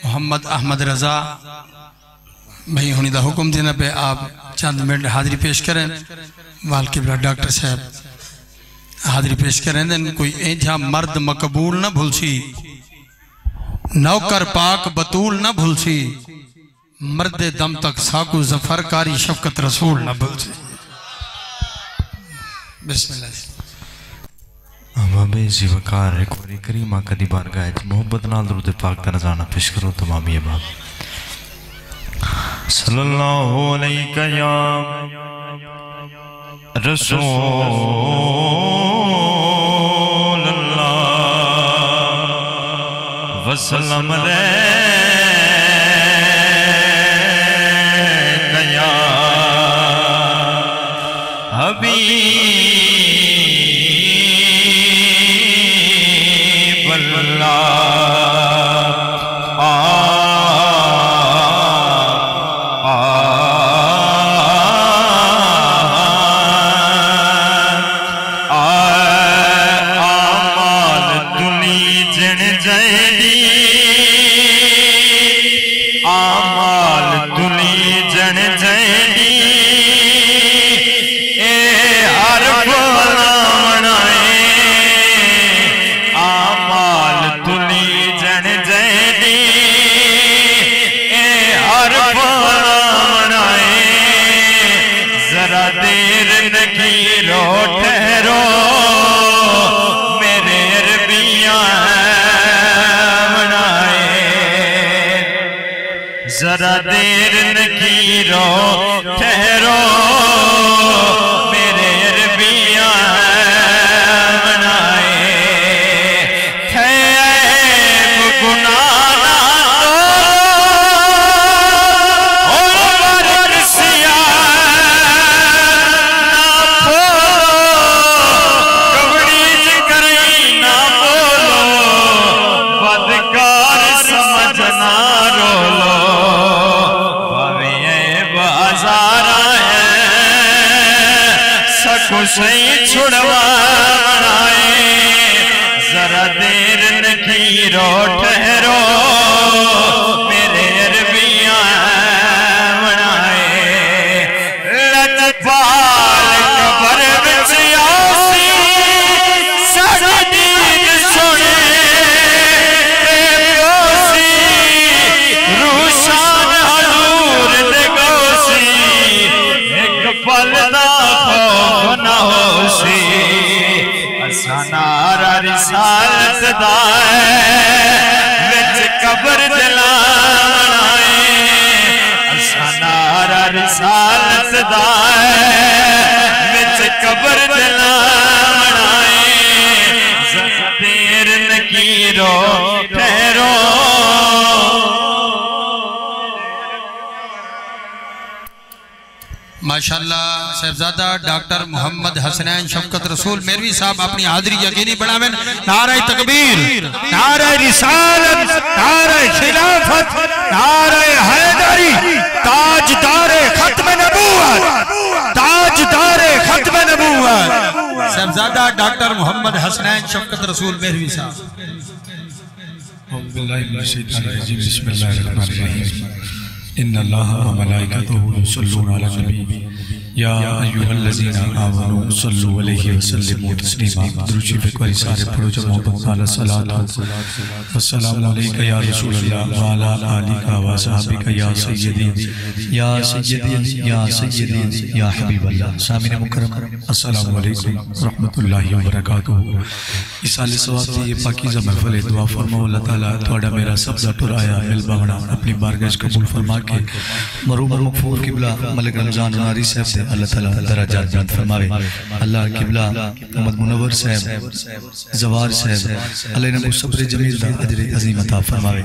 S6: محمد احمد رضا بھئی ہونی دا حکم دینا پہ آپ چند منٹ حاضری پیش کریں والکی بلا ڈاکٹر صاحب حاضری پیش کریں دن کوئی اینجا مرد مقبول نہ بھول سی نوکر پاک بطول نہ بھول سی مرد دم تک ساکو ظفر کاری شفقت رسول نہ بھول سی بسم اللہ
S7: امام زیوکار ایک وری کریمہ کدی بارگاہ محبت نال درود پاک کا نظرانہ پیش کرو تمامی امام صلی اللہ علیہ یا رسول اللہ وسلم علیہ یا حبیب اللہ ذرا دیر نکیرو ٹھہرو میرے عربیاں منائے خیب گناہ نہ دو عمر سیاہ نہ بولو کبڑیج کریں نہ بولو بدکار سمجھنا رولو سئی چھڑوا بنائے ذرا دیر نکیرو ٹھہرو میرے عربیاں بنائے لجپال قبر وچ آسی ساڈی دید سنے پیوسی روشان حضور دے گوسی ایک پل دا سنارا رسالت دائے وچ قبر دلائے سنارا رسالت دائے وچ قبر دلائے ذرا دیر نکیرو ٹھہرو
S6: ماشاءاللہ صاحبزادہ ڈاکٹر محمد حسنین شفقت رسول مہروی صاحب اپنی حاضری یقینی بناویں نعرہ تکبیر نعرہ رسالت نعرہ خلافت نعرہ حیدری تاجدار ختم نبوت تاجدار ختم نبوت صاحبزادہ ڈاکٹر محمد حسنین شفقت رسول مہروی صاحب
S8: اعوذ باللہ من الشیطان الرجیم بسم اللہ الرحمن الرحیم ان اللہ و ملائکتہ یصلون علی النبی یا ایوہ الذین آمنوا صلو علیہ وسلموا تسلیما درود شریف کوئی سارے پڑھو جو محبت والا صلاۃ والسلام علیکہ یا رسول اللہ وعلی آلک و صحابک یا سیدی یا سیدی یا سیدی یا حبیب اللہ. سامعین مکرم السلام علیکم ورحمۃ اللہ وبرکاتہ. اس سال ثواب کی یہ پاکیزہ محفل دعا فرماؤ اللہ تعالیٰ تھوڑا میرا سبزہ ٹرایا مل بغنا اپنی بارگاہ قبول فرما کے مروم مغفور قبلہ ملک رمضان ناری صاحب سے اللہ تعالیٰ درجات جات فرماوے. اللہ قبلہ محمد منور صاحب زوار صاحب علیہ نبو صبر جمیل دا اجر عظیم عطا فرماوے.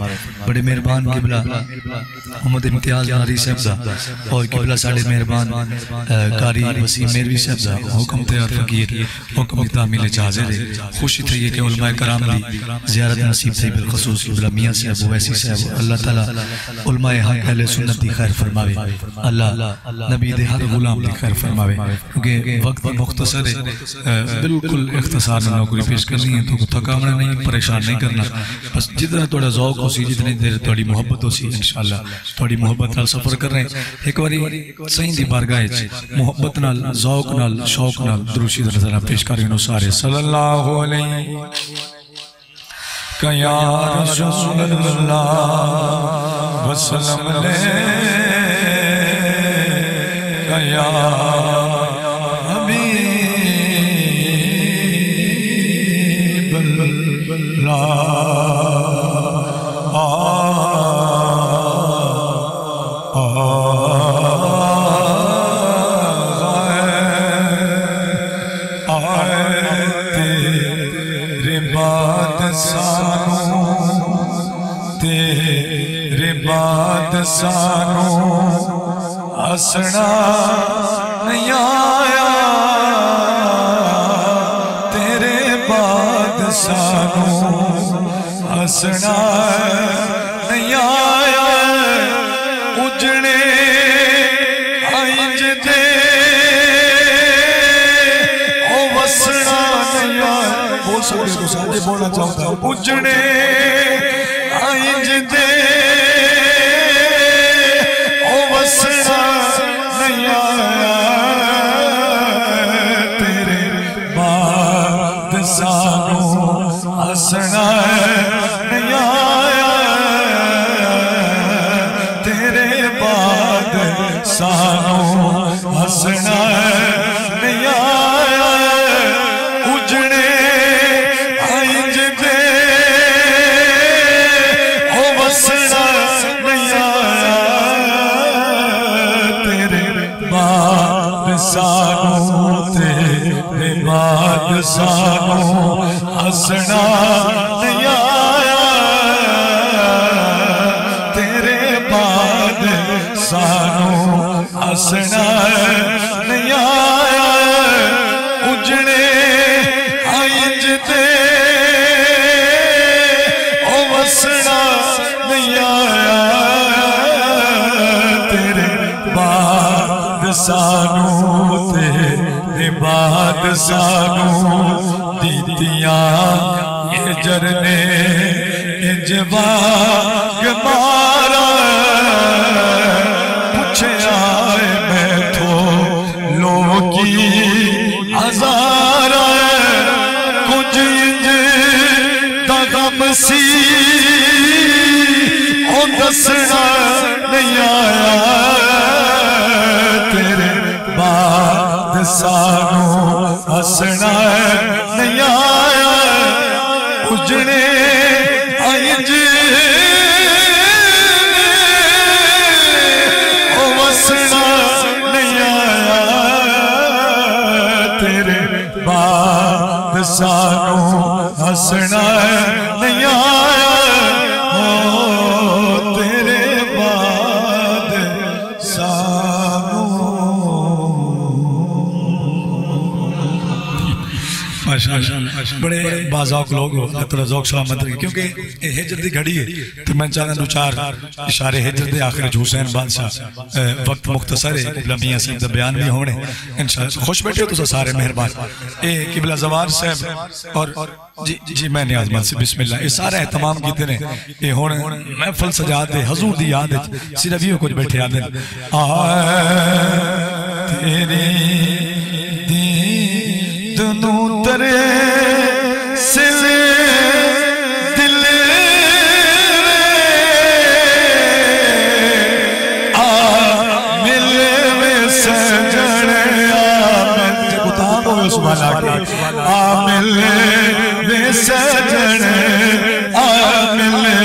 S8: بڑے مہربان قبلہ محمد امتیاز ناری صاحب دا اور قبلہ ساڑھے مہربان قاری وسیم میروی صاحب دا حکم تیار فقیر حکم تعمیل چاہزے دے. خوشی تھی یہ کہ علماء کرام دی زیارت نصیب تھی بالخصوص قبلہ میاں صاحب ویسی صاحب. اللہ تعالیٰ علماء حق اہل سنت دی خیر فرماوے. اللہ نبی دے ہر غلام دی خیر فرماوے. کیونکہ وقت مختصر ہے بالکل اختصار میں نوکری پیش کرنی ہے تو تھکاونا نہیں پریشان نہیں کرنا. بس جتنا توڑا ذوق ہو سی جتنی دیر توڑی محبت ہو سی انشاءاللہ توڑی محبت نال سفر کر رہے ہیں. ایک باری صحیح دی بارگاہ محبت نال ذوق نال شوق نال دروشی درزانہ پیش کر رہے ہیں سارے صلی اللہ علیہ کہ یا رسول اللہ وسلم علیہ کہ یا حبیب اللہ سانو ہسنا نہیں آیا تیرے بعد سانو ہسنا نہیں آیا اجڑے آئج دے او وسنا نہیں آیا. بول سکتے تو ساتھ بولنا چاہتا ہوں. اجڑے آئج دے ہسنا نہیں آیا تیرے بعد سانو ہسنا نہیں آیا اجڑے آئج دے او وسنا نہیں آیا تیرے بعد سانو تیرے بعد سانو ہسنا نہیں آیا تیرے بعد سانو ہسنا نہیں آیا اجڑے آئج دے او وسنا نہیں آیا تیرے بعد سانو تیرے بعد سانو دیدیاں یہ جرنے اجواگ مارا پوچھے آئے میں تو لوگی ہزارہ کچھ انج دغم سی او دسنا نہیں آیا تیرے بعد سانو ہسنا نہیں آیا اجڑے آئج او وسنا نہیں آیا تیرے بعد سانو ہسنا نہیں آیا تیرے بعد سانو. بڑے بازاق لوگ ہو تھوڑا ذوق سلامت رہی کیونکہ ہجر دی گھڑی ہے تو میں چاہتا دو چار اشارے ہجر دے آخر جو حسین بادشاہ وقت مختصر ہے قبلہ میاں صاحب دا بیان بھی ہونے انشاءاللہ خوش بیٹھے ہو تو سارے مہربان. قبلہ زوار صاحب اور جی میں نیاز مند سے بسم اللہ یہ سارے اہتمام کیتے ہیں یہ ہونے محفل سجاد دے حضور دی یاد ہے صرف یہ کچھ بیٹھے آدھیں تیری دید نو ترے سل دل آ ملے میں سجن آمد بتا دو سبحان اللہ آ ملے میں سجن آ ملے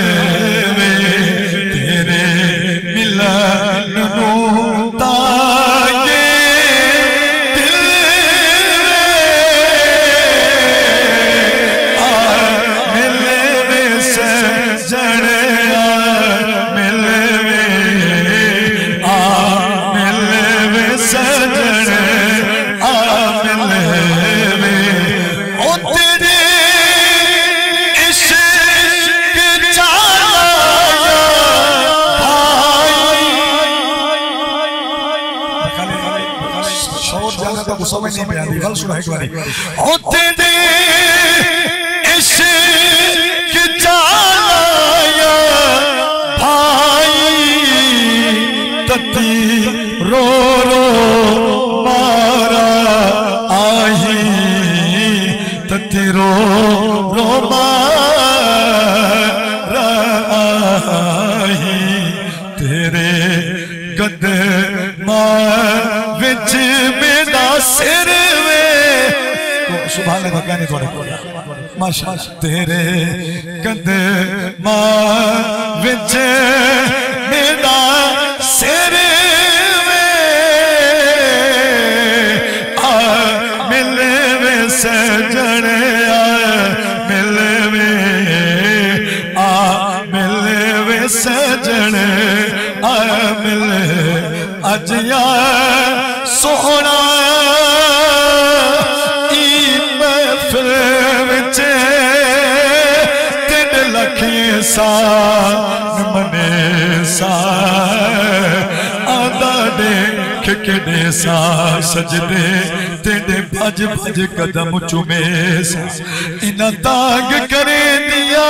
S8: سمجھ نہیں پہ آدھی غلط سنا ایک باری ہوتے دے عشق جایا بھائی تتی رو رو مارا آئی تتی رو رو مارا آئی تیرے قدماں وچ سر میں سبحان اللہ بکانے توڑے ماشاءاللہ تیرے قدماں وچ میرا سر میں آ ملے میں سجن آ ملے میں آ ملے میں سجن آ ملے اج یا سونا تین لکھیں سان منے سان آدھا دیکھ کنے سان سجدے تینے بھج بھج قدم چومے سان انہ تاگ کرے دیا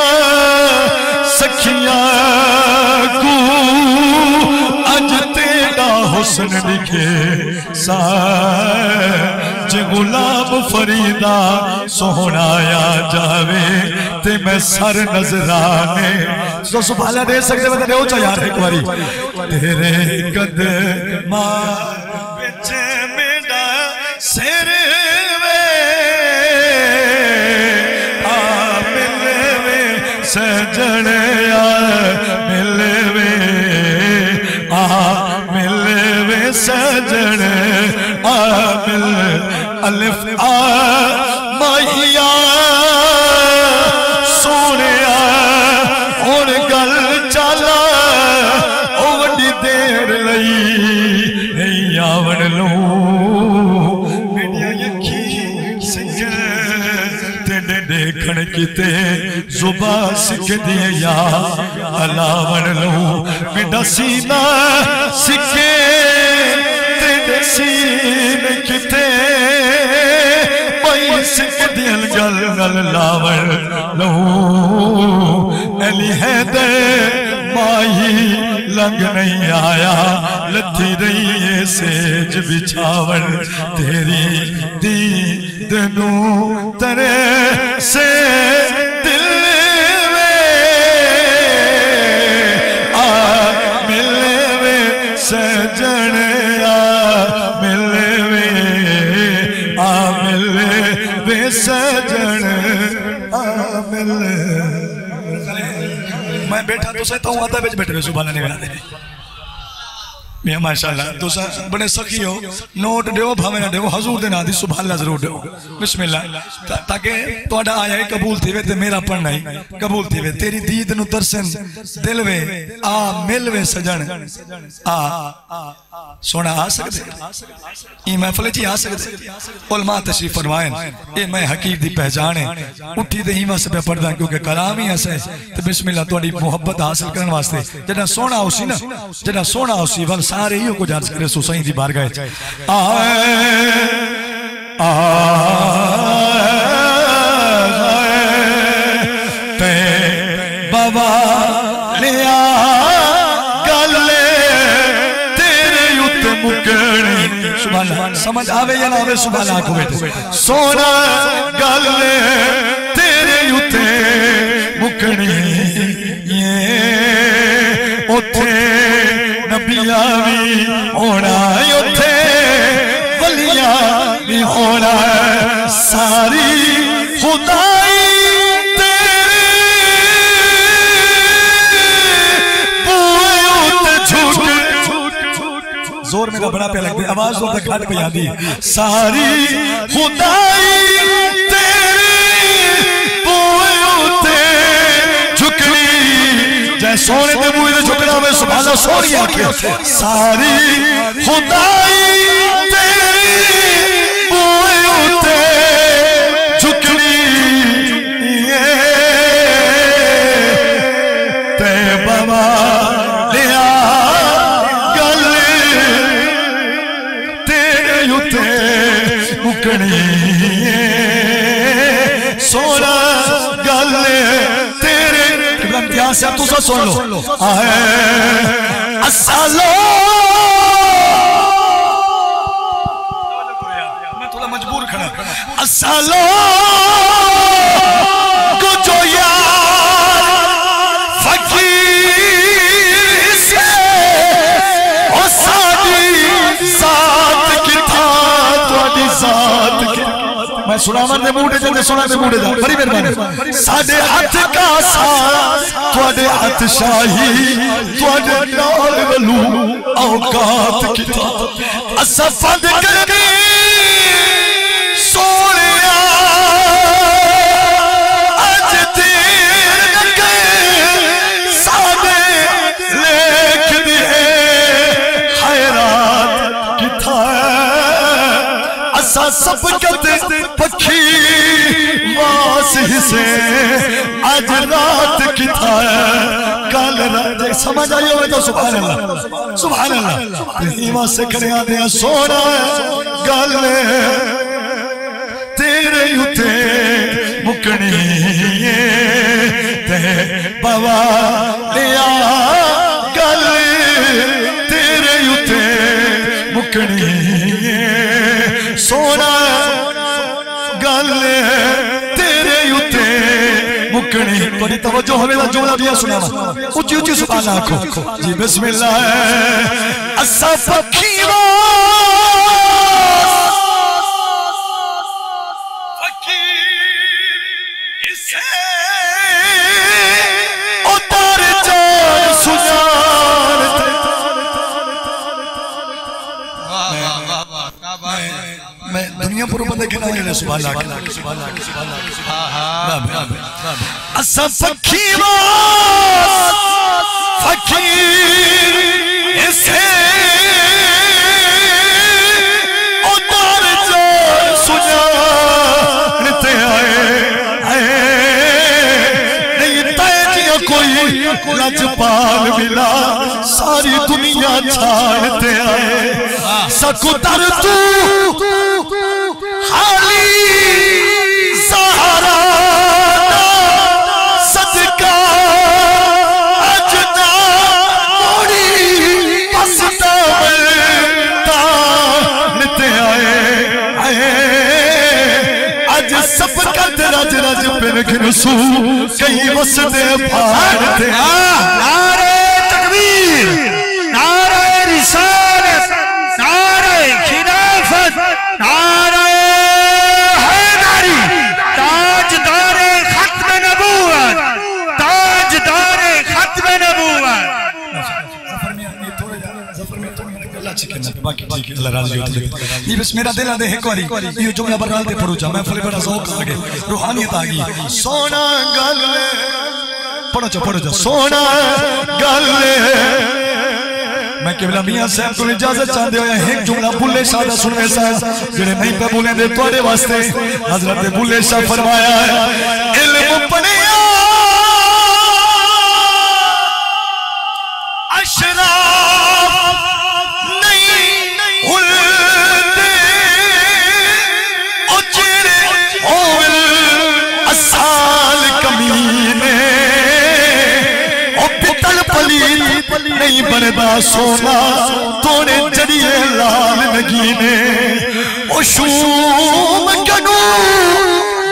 S8: سکھیاں کو اج تیڑا حسن لکھے سان جے غلام فریدہ سہنایا جاوے تے میں سر نظرانے تو سبحانہ دے سکتے میں دے اوچا یار ایک باری تیرے قدماں وچ میرا سر آ ملے میں سجن آ ملے میں آ ملے میں سجن آ ملے الف آ مائیا سونیا اور گل چالا او وڈی دیر لئی نہیں آون لوں میڈیا یکی سنگر تینے دیکھن کیتے زباں سکھ دیے یا علاون لوں میڈا سینہ سکھے تینے سین کیتے سکھ دیل گل گل لاور لہو علی حیدر ماہی لنگ نہیں آیا لتھی رہی ہے سیج بچھاور تیری دید نو ترے سے دل میں آ ملے میں سجن آ ملے میں آ ملے بے سجن آمل میں بیٹھا تو سہتا ہوں آدھا بیچ بیٹھے ہوئے سبحانہ نے گنا دے میاں ماشاءاللہ تو بڑے سخی ہو نوٹ دیو بھامے نہ دیو حضور دے نادی سبحان اللہ ضرور دیو بسم اللہ تاکہ تو اڈا آیا ہے قبول تھی وے تے میرا پڑھنا ہی قبول تھی وے تیری دید نو ترسن دل وے آ مل وے سجن آ سونا آ سکتے یہ محفل جی آ سکتے علماء تشریف فرمائیں یہ میں حقیق دی پہچانے اٹھی دے ہی واسے پہ پڑھ دیں کیونکہ کلام ہی ایسے تو بسم اللہ تو اڈی محبت حاصل کرنے واسطے جنہ سونا ہوسی نا جنہ سونا ہوسی وال سارے ہی کو جانس کرے سو سائیں دی بار گئے تے بابا لیا گلے تیرے یت مکڑی
S3: سبحان اللہ سمجھ آوے یا نہ آوے سبحان اللہ کو بیٹے سونا گل تیرے اتے مکڑی اتے نبیاں بھی ہونا اتے ولیاں بھی ہونا ساری خدائی زور میرا بڑا پہ لگتے آواز زور تک گھاٹ پہ یادی ساری خدائی تیری بوئے ہوتے جھکڑی جائے سونے دے بوئے دے جھکڑا میں سبحان اللہ سوری آکے ساری خدائی تیری بوئے ہوتے جھکڑی تے بابا سونا گل تیرے امتحان سے آپ تو سا سن لو اسالو میں تھوڑا مجبور کھڑا اسالو کو جو یار فقیر سے او سادی ذات کی تھا تو ذات کی میں سناور دے موڑے جاندے سنا دے موڑے جا بڑی مہربانی ساڈے ہاتھ کا ساتھ تواڈے ہاتھ شاہی تواڈے نال ولو اوقات کتا اسا فد کرنی سونیا اج دیر لگے ساڈے لیکھ دے خیرات کتا اسا سب کتے پکھی واس حصے آج رات کی تھا کال رات سمجھ آئی ہوئے تو سبحان اللہ سبحان اللہ ایمان سے کرے آدھے سونا گل تیرے اتے مکڑی تے بابا لیا گل تیرے اتے مکڑی سونا گل تیرے اتے مکڑی بڑی توجہ ہوئے دا جملہ دیا سنا اچھی اچھی سبحان اللہ آنکھو جی بسم اللہ اسا فقیرہ فقیر اسے اتار جان سنان میں دنیا پر بندے کہنا ہے سبحان اللہ اسا فقیر فقیر اسے اتار جان سنانتے آئے نہیں تیجیا کوئی لجپال ملا ساری دنیا چھاڑتے آئے سکو در تو حالی سہارا صدقہ اجنا موڑی پستا ملتا نتے آئے اج سب کت رج رج پر گرسو کئی وسدے پھاڑتے نعرہ تکبیر نعرہ رسالت نعرہ خلافت نعرہ حیدری تاجدار ختم نبوت تاجدار ختم نبوت
S6: اللہ راضی ہوتا ہے یہ بس میرا دل آدھے ایک واری یہ جملہ برحال دے پڑھو جا میں فلے بڑا ذوق آگے روحانیت آگی سونا گل پڑھو جا سونا گل میں قبلہ میاں صاحب کو اجازت چاہتے ہویا ایک جملہ بلے شاہ دا سنوے صاحب جنہیں نہیں پہ بولیں دے توڑے واسطے حضرت بلے شاہ فرمایا ہے علم پڑھیا اشراف نہیں ہلدے اجرے اول اسال کمینے او پتل پلیت نہیں بندا سونا توڑے جڑیے لال
S3: نگینے او شوم کنو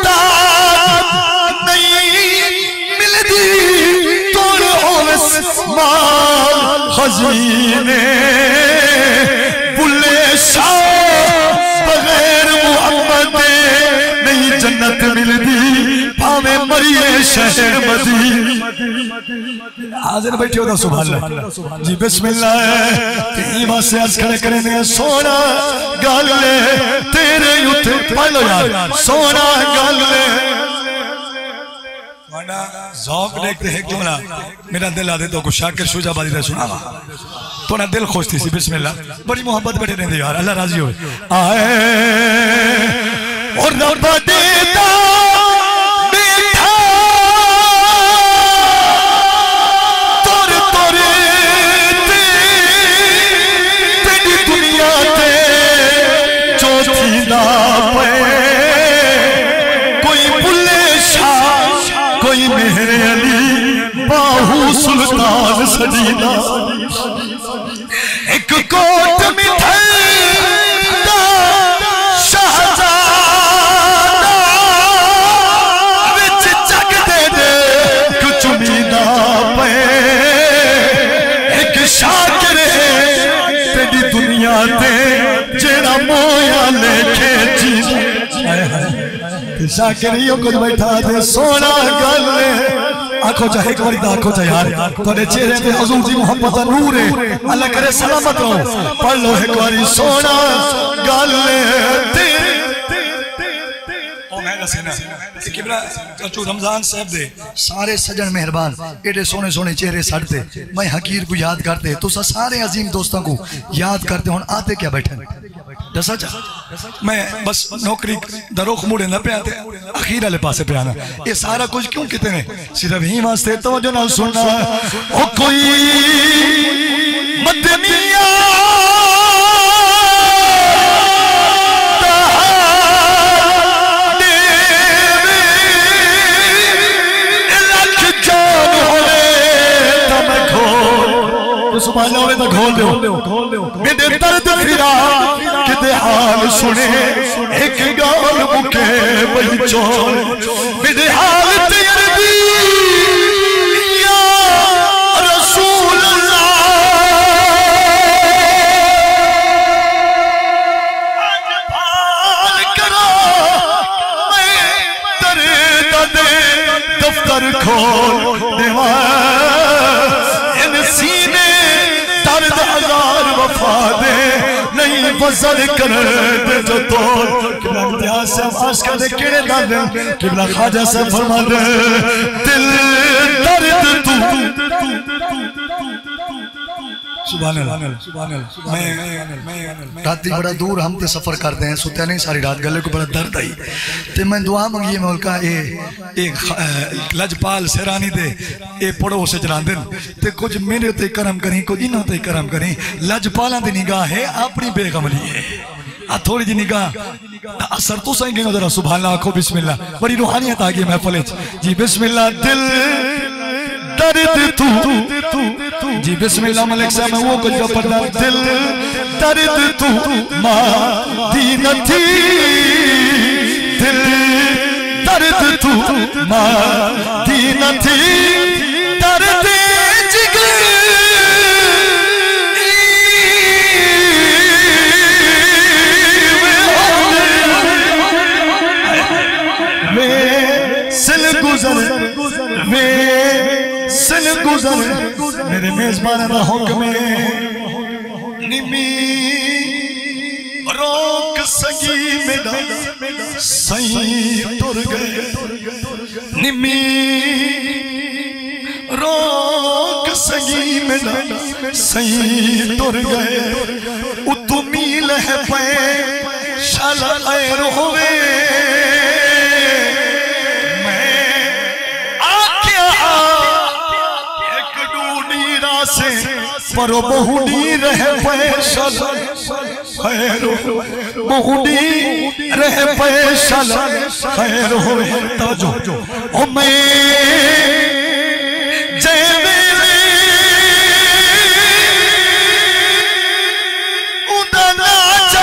S3: داد نہیں ملدی توڑ اوس مال خزینے بلے شاہ بغیر محمد نہیں جنت ملدی پاوے مریے شہر مدی حاضر بیٹھے ہوتا سبحان اللہ جی بسم اللہ ہے کہ ایمان سے از کھڑے کرنے سونا گال لے تیرے یوتے پڑھ لو یار سونا گال لے ذوق دیکھتے ہیں جملہ میرا دل آدھے تو کچھ شاکر شوجہ بازی رہ سنا تو نا دل خوش تھی سی بسم اللہ بڑی محبت بیٹھے رہنے دے یار اللہ راضی ہوئے آئے اور رب دیتا بیٹھا تور تیری دنیا تے جو تھی نہ پے کوئی بلے شاہ کوئی مہر علی باہو سلطان سجیدہ ایک کوٹ مٹھائی دا شہزادہ وچ جگ دے کچھ مینا پے ایک شاکر ہے تیری دنیا تے جیڑا مویا لے کھیچی شاکریوں کو بیٹھا دے سونا گل آنکھوں چاہے ایک باری دا آنکھوں چاہے یار تو نے چہرے میں حضور دی محبت نور ہے اللہ کرے سلامت رہو پڑھ لو ایک باری سونا گل چچو رمضان صاحب دے سارے سجن مہربان ایڈے سونے سونے چہرے سڑتے میں حقیر کو یاد کرتے تو سارے عظیم دوستوں کو یاد کرتے ہوں آتے کیا بیٹھے دسا چاہ میں بس نوکری دروخ موڑے نہ پہ آتے اخیر علی پاسے پہ آنا یہ سارا کچھ کیوں کہتے ہیں صرف ہی واسطے توجہ نہ سننا او کوئی مدنیہ سبحان اللہ ہوئے تو گھول دیو میرے درد پھرا کتے حال سنے ایک گال مکے بھئی چول میرے حال تیر بھی یا رسول اللہ آج بھال کرا میں درد دے دفتر کھول دیوان ان سینے درد ہزار وفا دے نہیں وزر کرے جو طور قبلہ امتحان سے عاشقہ دے کیڑے دار دے قبلہ خواجہ سے فرما دے دل درد تو سبحان اللہ راتی بڑا دور ہم تے سفر کرتے ہیں سوتے نہیں ساری رات گلے کو بڑا درد آئی تے میں دعا مانگی مولکہ ایک لجپال سیرانی دے اے پڑھو سے چلان دن تے کچھ میرے تے کرم کریں کچھ انہوں تے کرم کریں لجپالاں دی نگاہ ہے اپنی بے غملی ہے تھوڑی جی نگاہ اثر تو سائیں گے ذرا سبحان اللہ آکھو بسم اللہ بڑی روحانیت آگئی محفل جی بسم اللہ دل درد تو جی بسم اللہ ملک صاحب میں وہ کچھ جو پڑھنا دل درد تو ماں دین تھی دل درد تو ماں دین تھی درد جگر سل گزر سل گزر میرے میزبان دا حکم نمی روک سگی میڈا سائیں تر گئے نمی روک سگی میڈا سائیں تر گئے اتو میل ہے پہ شالا غیر ہوئے پرو بہوڈی رہ پیشل خیر بہوڈی رہ پیشل خیر ہوئے توجہ او میں جیوے ادھا ناچا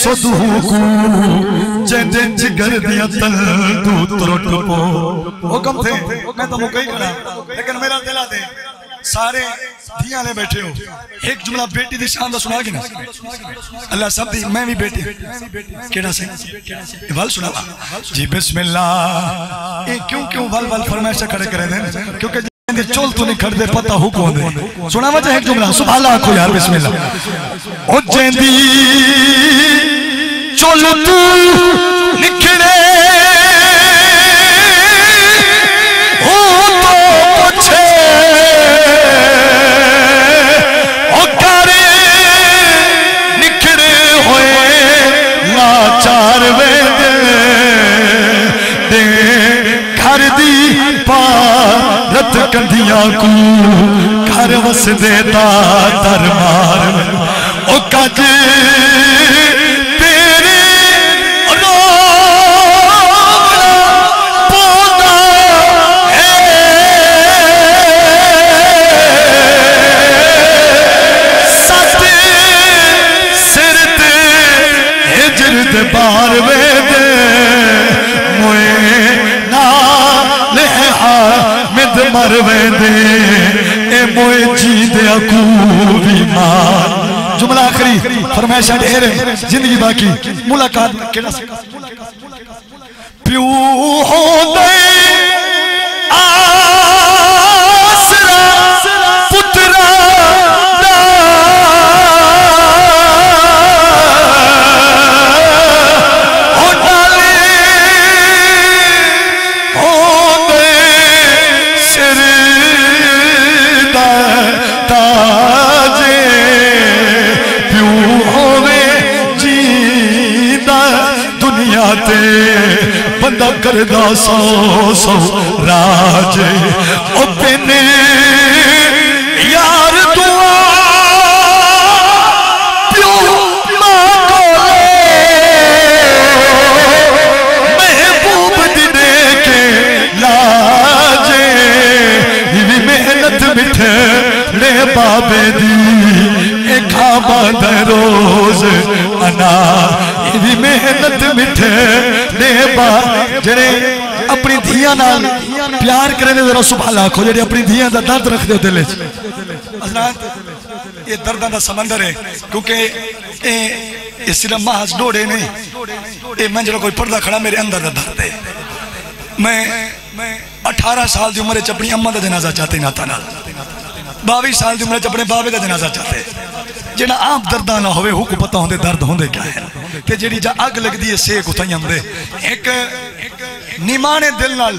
S3: صدوق جندے جگر دیا تل دو ترٹ پو حکم تھے میں تو مکہ ہی کھڑا لیکن میرا دل آتے سارے دھیاں لے بیٹھے ہو ایک جملہ بیٹی دی شان دا سنا گی نا اللہ سب دی میں بھی بیٹی کیڑا سے وال سنا جی بسم اللہ کیوں وال فرمائشہ کھڑے کرے دیں کیونکہ جی چول تو نہیں کھڑ دے پتہ حکم دے سنا وجہ ایک جملہ سبحان اللہ کو یار بسم اللہ او جیندی چول تو نکھڑے ہو تو پچھے او کارے نکھڑے ہوئے لاچار ویدے دے گھر دی پارت کندیاں کو گھر وس دیتا در مار او کج تیرے رولا پودا ہے ساتے سرتے ہجر دے بار ویدے موئے مد مروے دے اے موئے جی دے اکو بیمار جملہ آخری فرمائشہ ڈھیر ہے زندگی باقی ملاقات کیڑا سکتا پیو ہو دے آسرا پترا بندہ کردہ سو سو راج او پینے یار دعا پیو ماں کولے محبوب دینے کے لاجے بھی محنت مٹھے لے بابے دی ایک آباد روز انا بھی محنت مٹھے نیبا جنہیں اپنی دھیاں نال پیار کرنے ذرا سبحان اللہ کھو جنہیں اپنی دھیاں دا درد رکھ دے دلے حضرات یہ دردہ دا سمندر ہے کیونکہ یہ صرف محض ڈوڑے نہیں یہ میں جنہوں کوئی پردہ کھڑا میرے اندر دا درد ہے میں 18 سال دی عمرے چپنی اممہ دا جنازہ چاہتے نہ تھا 22 سال دی عمرے چپنے بابے دا جنازہ چاہتے جنہ آپ دردہ نہ ہوئے ہو کو پتہ ہوندے درد ہوندے کیا ہے کہ جڑی جا آگ لگ دیئے سیک اتھائیں ہم دے ایک نیمانے دل نال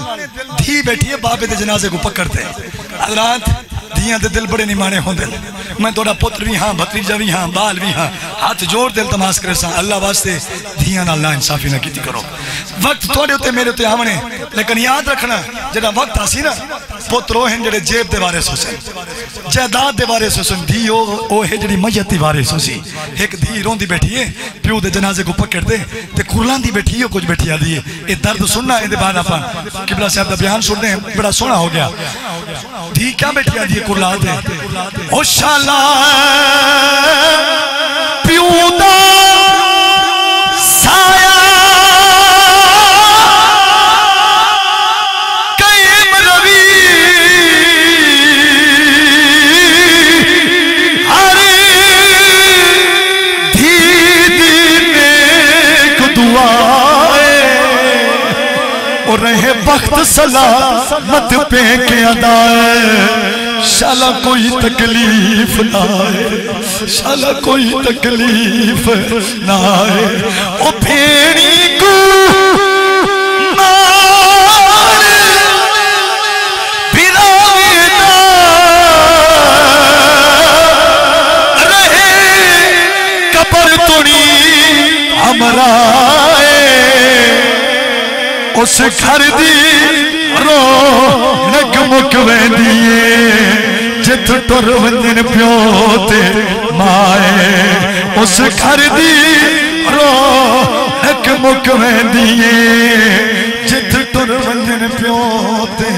S3: دھی بیٹھی ہے بابے دے جنازے کو پکڑتے حضرات دھیاں دے دل بڑے نیمانے ہوندے میں توڑا پتر بھی ہاں بھتریجہ بھی ہاں بال بھی ہاں ہاتھ جوڑ دل تماس کرے ساں اللہ واسطے دھیاں نال اللہ انصافی نہ کیتی کرو وقت توڑے ہوتے میرے ہوتے آمنے لیکن یاد رکھنا جڑا وقت آسی نا پترو ہیں جڑے جیب دے بارے سو سن جائداد دے بارے سو سن دھی او ہے جڑی میت دی بارے سو سی ایک دھی رون دی بیٹھی ہے پیو دے جنازے کو پکڑ دے تے کرلان دی بیٹھی ہے کچھ بیٹھی آدھی ہے یہ درد سننا ہے دے بعد اپا قبلہ صاحب دا بیان سن دیں بڑا سونا ہو گیا دھی کیا بیٹھی آدھی ہے کرلان دے اوشالا پیو دا سایہ رہے وقت سلامت پہ کے ادائے شالا کوئی تکلیف نہ آئے شالا کوئی تکلیف نہ آئے او پھیڑی کو مار پھراوینا رہے کپر توڑی ہمارا اس گھر دی رو نک مکوے دیئے جت ٹر ونجن پیوتے مائے اس گھر دی رو نک مکوے دیئے جت ٹر ونجن پیوتے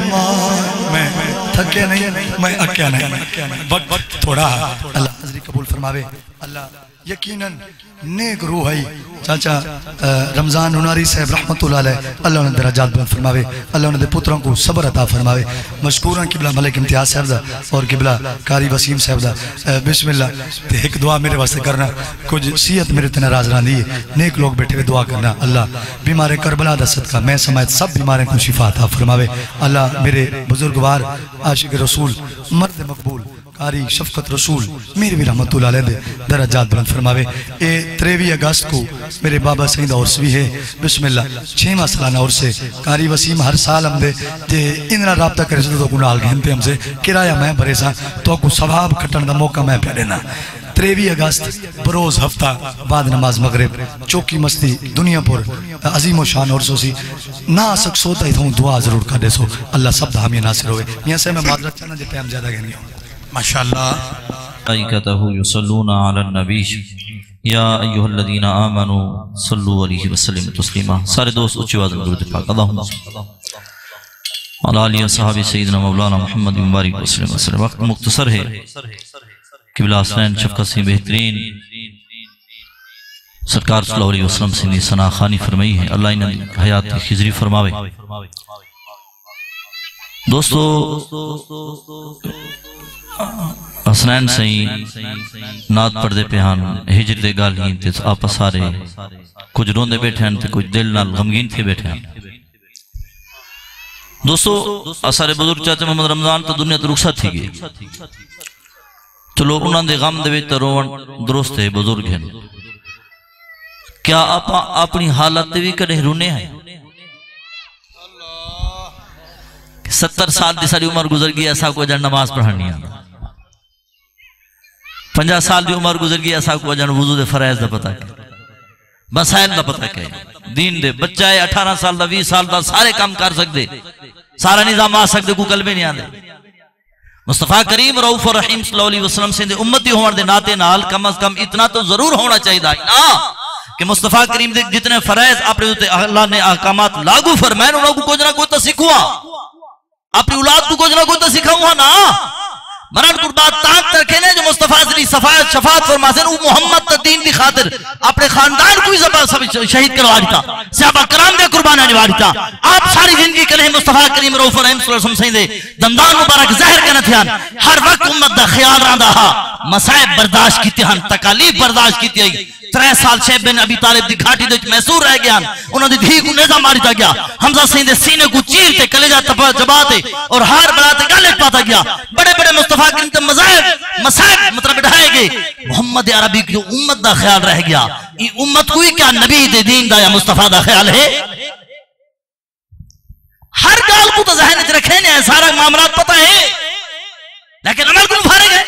S3: مائے میں تھکے نہیں میں اکیا نہیں وقت تھوڑا اللہ حضری قبول فرماوے
S1: یقیناً نیک روح ہے چاچا رمضان اناری صاحب رحمت اللہ علیہ، اللہ انہیں درجات بلند فرماوے، اللہ انہیں دے پتروں کو صبر عطا فرماوے. مشکوراں قبلہ ملک امتیاز صاحب دا اور قبلہ قاری وسیم صاحب دا. بسم اللہ تے ایک دعا میرے واسطے کرنا، کچھ صحت میرے تے ناراض رہندی ہے، نیک لوگ بیٹھے ہوئے دعا کرنا. اللہ بیمار کربلا دا صدقہ میں سمایت سب بیماریں کو شفا عطا فرماوے. اللہ میرے بزرگوار عاشق رسول مرد مقبول قاری شفقت رسول میرے بھی رحمت اللہ علیہ دے درجات بلند فرماوے. 23 اگست کو میرے بابا سعید عرس بھی ہے. بسم اللہ 6واں سالانہ عرس ہے. قاری وسیم ہر سال ہم دے جے انہا رابطہ کرے سے تو کو نال گھنتے ہم سے کرایہ میں بھرے سا تو کو ثواب کھٹن دا موقع میں پہ دینا. 23 اگست بروز ہفتہ بعد نماز مغرب چوکی مستی دنیا پر عظیم و شان عرصوں سی نہ سک سوتا ہی تھوں دعا ضرور کر دے سو. اللہ سب دا ہمیں ناصر ہوئے. یہاں سے میں معذرت چاہنا جے پہ ہم زیادہ گھنی ہوں.
S6: ماشاءاللہ.
S9: ملائکتہ یصلون علی النبی یا ایہا الذین آمنوا صلوا علیہ وسلم تسلیما. سارے دوست اچھی آواز میں درود پاک اللہم علی آلہ صحابہ سیدنا مولانا محمد مبارک وسلم. وقت مختصر ہے. قبلہ حسنین شفقت سے بہترین سرکار صلی اللہ علیہ وسلم سے نے ثنا خانی فرمائی ہے. اللہ انہیں حیات کی خضری فرماوے. دوستو حسنین سہی نات پردے پہان ہجر دے گال ہی تے آپا سارے کچھ روندے بیٹھے ہیں تے کچھ دل نال غمگین تھے بیٹھے ہیں. دوستو اثر بزرگ چاچا محمد رمضان تو دنیا تو رخصت تھی گئی. چلو انہوں نے غم دے بیٹھے روان درست ہے بزرگ ہیں. کیا آپ اپنی حالت بھی کڑے رونے ہیں؟ 70 سال دی ساری عمر گزر گئی ایسا کو اجان نماز پڑھانی آنا. 50 سال دی عمر گزر گئی ایسا کو اجان وضو دے فرائض دا پتہ کہ مسائل دا پتہ کہ دین دے بچہ ہے 18 سال دا 20 سال دا سارے کام کر سکتے سارا نظام آ سکتے کو قلبے نہیں آنے. مصطفیٰ کریم رؤوف و رحیم صلی اللہ علیہ وسلم سے امتی ہونے دے ناتے نال کم از کم اتنا تو ضرور ہونا چاہیے نا کہ مصطفیٰ کریم دے جتنے فرائض اپنے اللہ نے احکامات لاگو فرمائے انہوں کو کچھ نہ کوئی تو سکھوا اپنی اولاد کو کچھ نہ کوئی تو سکھاؤں نا. مران قربات تاک ترکھے نے جو مصطفیٰ صلی شفاعت فرماسے وہ محمد تدین دی خاطر اپنے خاندان کوئی شہید کروا دیتا صحابہ کرام دے قربانہ نوا دیتا. آپ ساری زندگی کریں مصطفیٰ کریم رؤوف رحیم صلی اللہ علیہ وسلم سے دندان مبارک زہر کرنا تھیان ہر وقت امت دا خیال رہا دا مسائب برداشت کی تیان تکالیف برداشت کی تیائی. 3 سال شیب بن ابی طالب دی گھاٹی دے محصور رہ گیا انہوں نے دھی کو نیزہ ماری تا گیا. حمزہ سیندے سینے کو چیر تے کلیجہ جباتے اور ہار بڑھاتے گالت پاتا گیا. بڑے بڑے مصطفیٰ کریم تے مسائب مطلب بڑھائے گئے. محمد عربی کی امت دا خیال رہ گیا. یہ امت کوئی کیا نبی دے دین دا یا مصطفیٰ دا خیال ہے؟ ہر گال کو تو ذہن رکھے نے سارا معاملات پتہ ہے لیکن عمل کو بھارے گئے.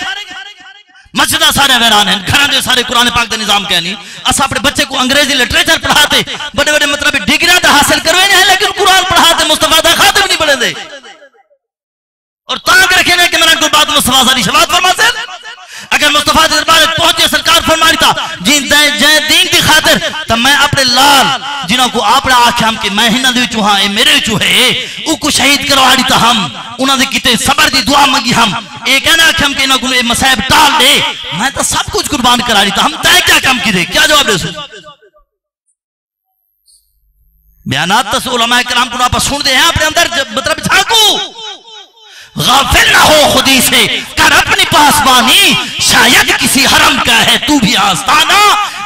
S9: مسجدہ سارے ویران ہیں گھران دے سارے قرآن پاک دے نظام کے نہیں اسا اپنے بچے کو انگریزی لٹریچر پڑھاتے بڑے بڑے مطلب ڈگریاں دا حاصل کروے نہیں لیکن قرآن پڑھاتے مصطفیٰ دا خاتم نہیں پڑھے دے. اور تاک رکھے نے کہ میں نے کوئی بات مصطفیٰ صلی شفاعت فرما سے اگر مصطفیٰ دے دربار پہنچے سرکار فرمائی تھا جن دین دی خاطر تو میں اپنے لال جنہوں کو اپنا آکھام کہ میں ہنہ دے چوہاں اے میرے چوہے او کو شہید کروا دیتا ہم انہوں نے کتے صبر دی دعا مانگی ہم ایک ہے نا آکھام کہ انہوں کو مسائب ٹال دے میں تو سب کچھ قربان کرا دیتا ہم تائے کیا کام کی دے کیا جواب دے سو. بیانات تس علماء کرام کو آپ سن دے ہیں اپنے اندر مطلب جھاکو غافل نہ ہو خودی سے کر اپنی پاسبانی شاید کسی حرم کا ہے تو بھی آستانہ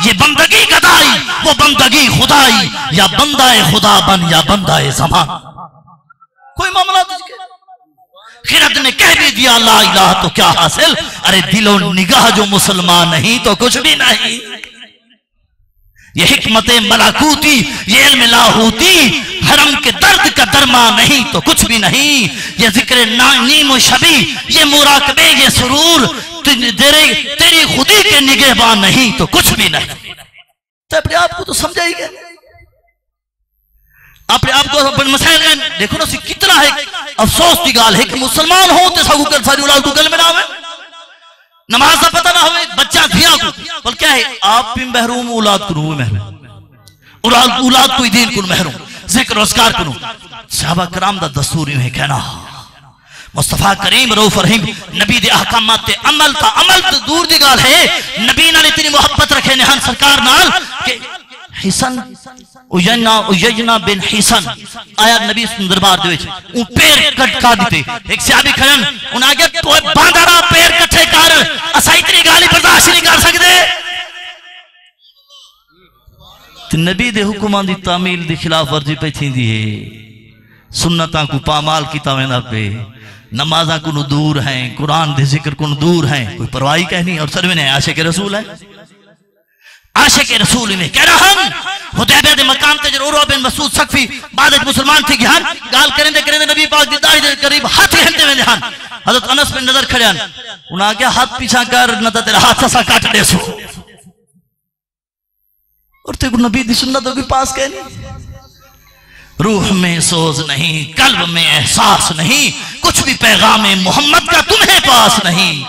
S9: یہ بندگی گدائی وہ بندگی خدائی یا بندہ خدا بن یا بندہ زمان. کوئی معاملہ خیرت نے کہہ بھی دیا لا الہ تو کیا حاصل ارے دل و نگاہ جو مسلمان نہیں تو کچھ بھی نہیں. یہ حکمت ملکوتی یہ علم لاہوتی حرم کے درد کا درما نہیں تو کچھ بھی نہیں. یہ ذکر نیم و شبی یہ مراقبے یہ سرور تیری خودی کے نگہبان نہیں تو کچھ بھی نہیں. تو اپنے آپ کو تو سمجھائی گئے اپنے آپ کو اپنے مسائل گئے. دیکھو نا کتنا ہے افسوس کی گال ہے کہ مسلمان ہوں تو ساگو کر ساری اولاد کو گل میں نہ ہوئے نماز کا پتہ نہ ہوئے بچہ دھیا کو بل کیا ہے آپ بھی محروم اولاد کو روح محروم اولاد کوئی دین کو محروم ذکر و اذکار کو. صحابہ کرام دا دستور یوں ہے کہنا مصطفیٰ کریم رؤوف رحیم نبی دے احکامات تے عمل تا دور دی گال ہے نبی نال اتنی محبت رکھے نہان سرکار نال کہ حسن اجنا بن حسن آیا نبی دربار دے وچ اون پیر کٹ کا دیتے ایک صحابی کھڑن ان آگے تو باندارا پیر کٹھے کر اسا اتنی گالی برداشت نہیں کر سکتے نبی دے حکمان دی تعمیل دی خلاف ورزی پہ تھی دی ہے سنتاں کو پامال کی تاوینا پہ نمازاں کو دور ہیں قرآن دے ذکر کو دور ہیں کوئی پرواہی کہنی اور سر میں عاشق رسول ہے عاشق رسول میں کہہ رہا ہم حدیبیہ دے مقام تے جرورو بن مسعود سقفی بعد ایک مسلمان تھی گہان گال کریں دے نبی پاک دی داڑھی دے قریب ہاتھ گھنٹے میں دہان حضرت انس پہ نظر کھڑیان انہاں کیا ہاتھ پیچھا کر نہ تیرا ہاتھ سا کاٹ دے سو اور تے کو نبی دی سنتوں کے پاس کہنی روح میں سوز نہیں قلب میں احساس نہیں کچھ بھی پیغام محمد کا تمہیں پاس نہیں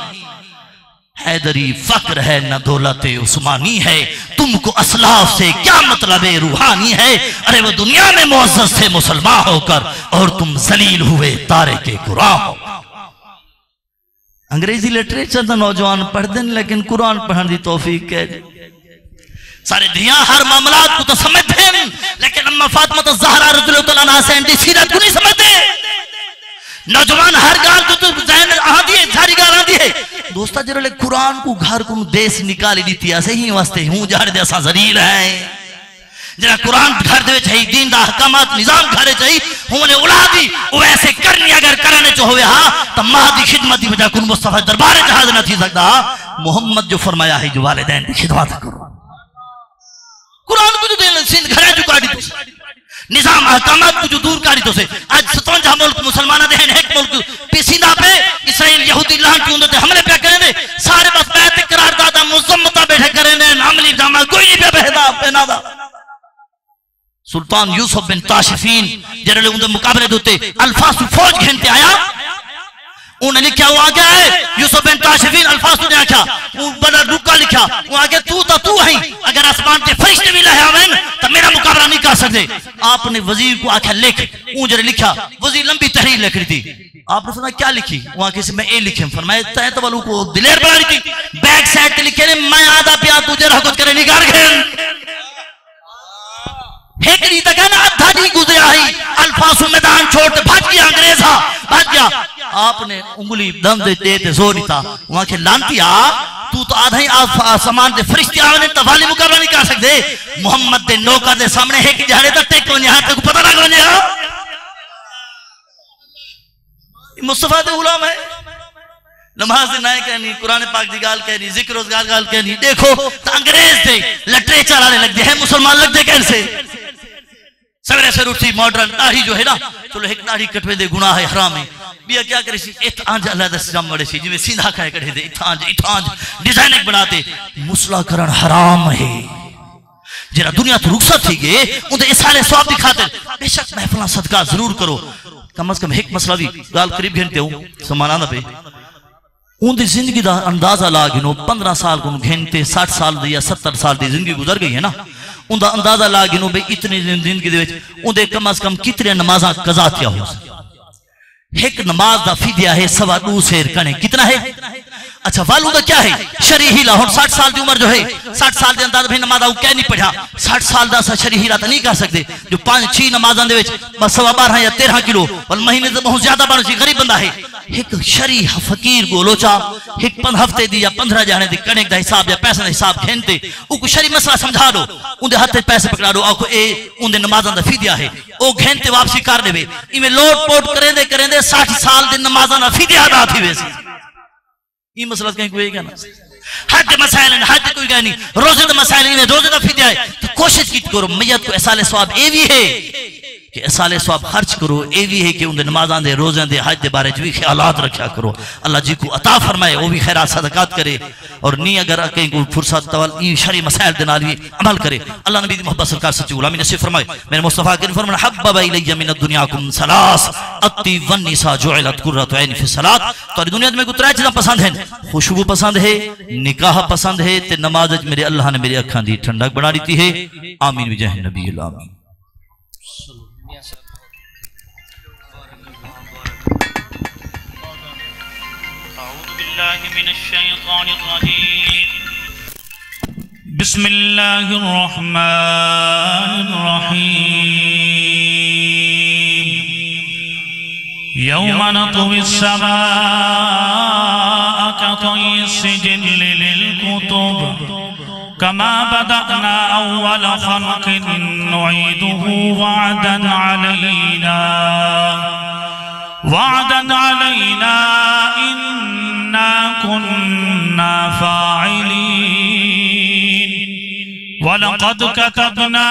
S9: حیدری فقر ہے نہ دولت عثمانی ہے تم کو اسلاف سے کیا مطلب روحانی ہے ارے وہ دنیا میں معزز تھے مسلمان ہو کر اور تم ذلیل ہوئے تارک قرآن ہو انگریزی لٹریچر دا نوجوان پڑھ دیں لیکن قرآن پڑھن دی توفیق ہے سارے دنیا ہر معاملات کو تو سمجھ دیں لیکن اما فاطمہ الزہرا رضی اللہ عنہا سے انڈی سیرت کو نہیں سمجھ دیں نوجوان ہر گال کو تو ذہن آدھی ہے جھاری گال آدھی ہے دوستا جرلے قرآن کو گھر کو دیس نکالی دیتی ایسے ہی واسطے ہوں جہاں دے ایسا ذلیل ہے جنہا قرآن گھر دے چاہی دین دا حکامات نظام گھرے چاہی ہوں نے اولادی وہ ایسے کرنی اگر کرنے چو ہوئے ہاں تو مہدی خدمت دی وجہ کن مصطفیٰ دربار جہاز نہ تھی سکتا محمد جو فرمایا ہے جو والدین دی خدمت کرو قرآن کو جو دین سندھ گھرے جو کاری تو سے نظام احکامات کو جو دور کاری تو سے آج 57 ملک مسلمانہ دہن ایک ملک پی سیدھا پہ اسرائیل یہودی لہن کی اندر حملے پہ کریں دے سارے بس بیعت قرار دادا مزمتہ بیٹھے کریں دے عملی جامعہ کوئی نہیں پہ بہدا پہنا دا سلطان یوسف بن تاشفین جنہوں اندر مقابلے دوتے الفاظ فوج گھنتے آیا انہوں نے لکھا وہ آگے آئے یوسف بن تاشفین الفاظ نے آکھا وہ بڑا رکا لکھا وہ آگے تو ہیں اگر آسمان کے فرشتے بھی لہے آویں تو میرا مقابلہ نہیں کر سکتے آپ نے وزیر کو آکھا لکھ وہ جنہوں لکھا وزیر لمبی تحریر لکھ رہی تھی آپ نے فرمایا کیا لکھی وہاں کسی میں اے لکھیں فرمایا تحت والوں کو دلیر بنا رہی تھی بیک سائٹ لکھے میں آدھا پیا تجھے رحمت کرے نگار گھن ہیکڑی تک ہے نا ادھا نہیں گزریا ہی الفاظ میدان چھوڑتے بھاج گیا انگریزا بھاج گیا آپ نے انگلی دم دیتے زور نہیں تھا وہاں کے لانتی تو آدھا ہی سامان دے فرشتی آنے تفالی مقابلہ نہیں کر سکتے محمد دے نوکا دے سامنے ہے کہ جہاں تک ٹیک کونی ہاں تک پتہ نہ کونی ہاں مصطفیٰ دے غلام ہے نماز دے نائے کہنی قرآن پاک دی گال کہنی ذکر روزگار گال کہنی دیکھو تو انگریز دے لٹریچر آنے لگ دے ہیں مسلمان لگ دے کیسے سویرے سے روٹی ماڈرن داڑھی جو ہے نا چلو ایک داڑھی کٹوے دے گناہ ہے حرام ہے بیا کیا کرے سی اتانج اللہ دے سجام بڑے سی جو سیدھا کھائے کڑے دے اتانج ڈیزائن ایک بناتے مسلح کرن حرام ہے جنہا دنیا تو رخصت تھی گئے انہیں اسالے ثواب دکھاتے بے شک محفلہ صدقہ ضرور کرو کم از کم ایک مسئلہ بھی گال قریب گھنٹے ہوں سمانہ پہ ان دی زندگی دا اندازہ لاغنو 15 سال کو گھنٹے 60 سال دی یا 70 سال دی زندگی گزر گئی ہے نا ان دا اندازہ لاغنو بے اتنی زندگی دے ان دے کم از کم کتنے نمازاں قضا کیا ہو ایک نماز دا فیدیہ ہے 2.25 سیر کنے کتنا ہے اچھا والو دا کیا ہے شریحی لاہون 60 سال دی عمر جو ہے 60 سال دے انداز بھی نماز آؤ کیا نہیں پڑھا 60 سال دا سا شریحی لا تا نہیں کر سکتے جو 5-6 نمازاں دے وچ بس 12 یا 13 کلو والمہینے سے بہت زیادہ بڑھ سی غریب بندہ ہے ایک شریح فقیر کو لوچا ایک 5 ہفتے دی یا 15 جانے دی کنیک دا حساب یا پیسے دا حساب گھنتے او کو شریح مسئلہ سمجھا دو ان دے ہاتھ پیسے پکڑا دو آکو اے ان دے نمازاں دا فیدیہ ہے او گھنتے واپسی کر دے وے ایمیں لوٹ پوٹ کریں دے 60 سال دے نمازاں دا فیدیہ ادا تھی ویسی یہ مسئلہ کہیں کوئی گا نا حج مسائل ہیں حج کوئی گا نہیں روزے دا مسائل ہیں روزے دا فیدیہ ہے تو کوشش کی کرو میت کو احسال ثواب اے بھی ہے کہ احسال ثواب خرچ کرو اے بھی ہے کہ ان دے نمازاں دے روزیں دے حج دے بارے جو بھی خیالات رکھا کرو اللہ جی کو عطا فرمائے وہ بھی خیرات صدقات کرے اور نہیں اگر کہیں کوئی فرصت طول یہ شرعی مسائل دے نال بھی عمل کرے اللہ نبی دی محبت سرکار سچی غلامی نصیب فرمائے میرے مصطفیٰ کریم فرمان حبب الی من الدنیا کم ثلاث الطیب والنساء جعلت قرۃ عین فی الصلاۃ تو دنیا میں کوئی 3 چیزاں پسند ہیں خوشبو پسند ہے نکاح پسند ہے تے نماز وچ میرے اللہ نے میری اکھاں دی ٹھنڈک بنا دیتی ہے آمین بجاہ نبی الامین
S10: بالله من الشيطان الرجيم بسم الله الرحمن الرحيم يوم نطوي السماء كطي السجل للكتب كما بدأنا أول خلق نعيده وعدا علينا إنا كنا فاعلين ولقد كتبنا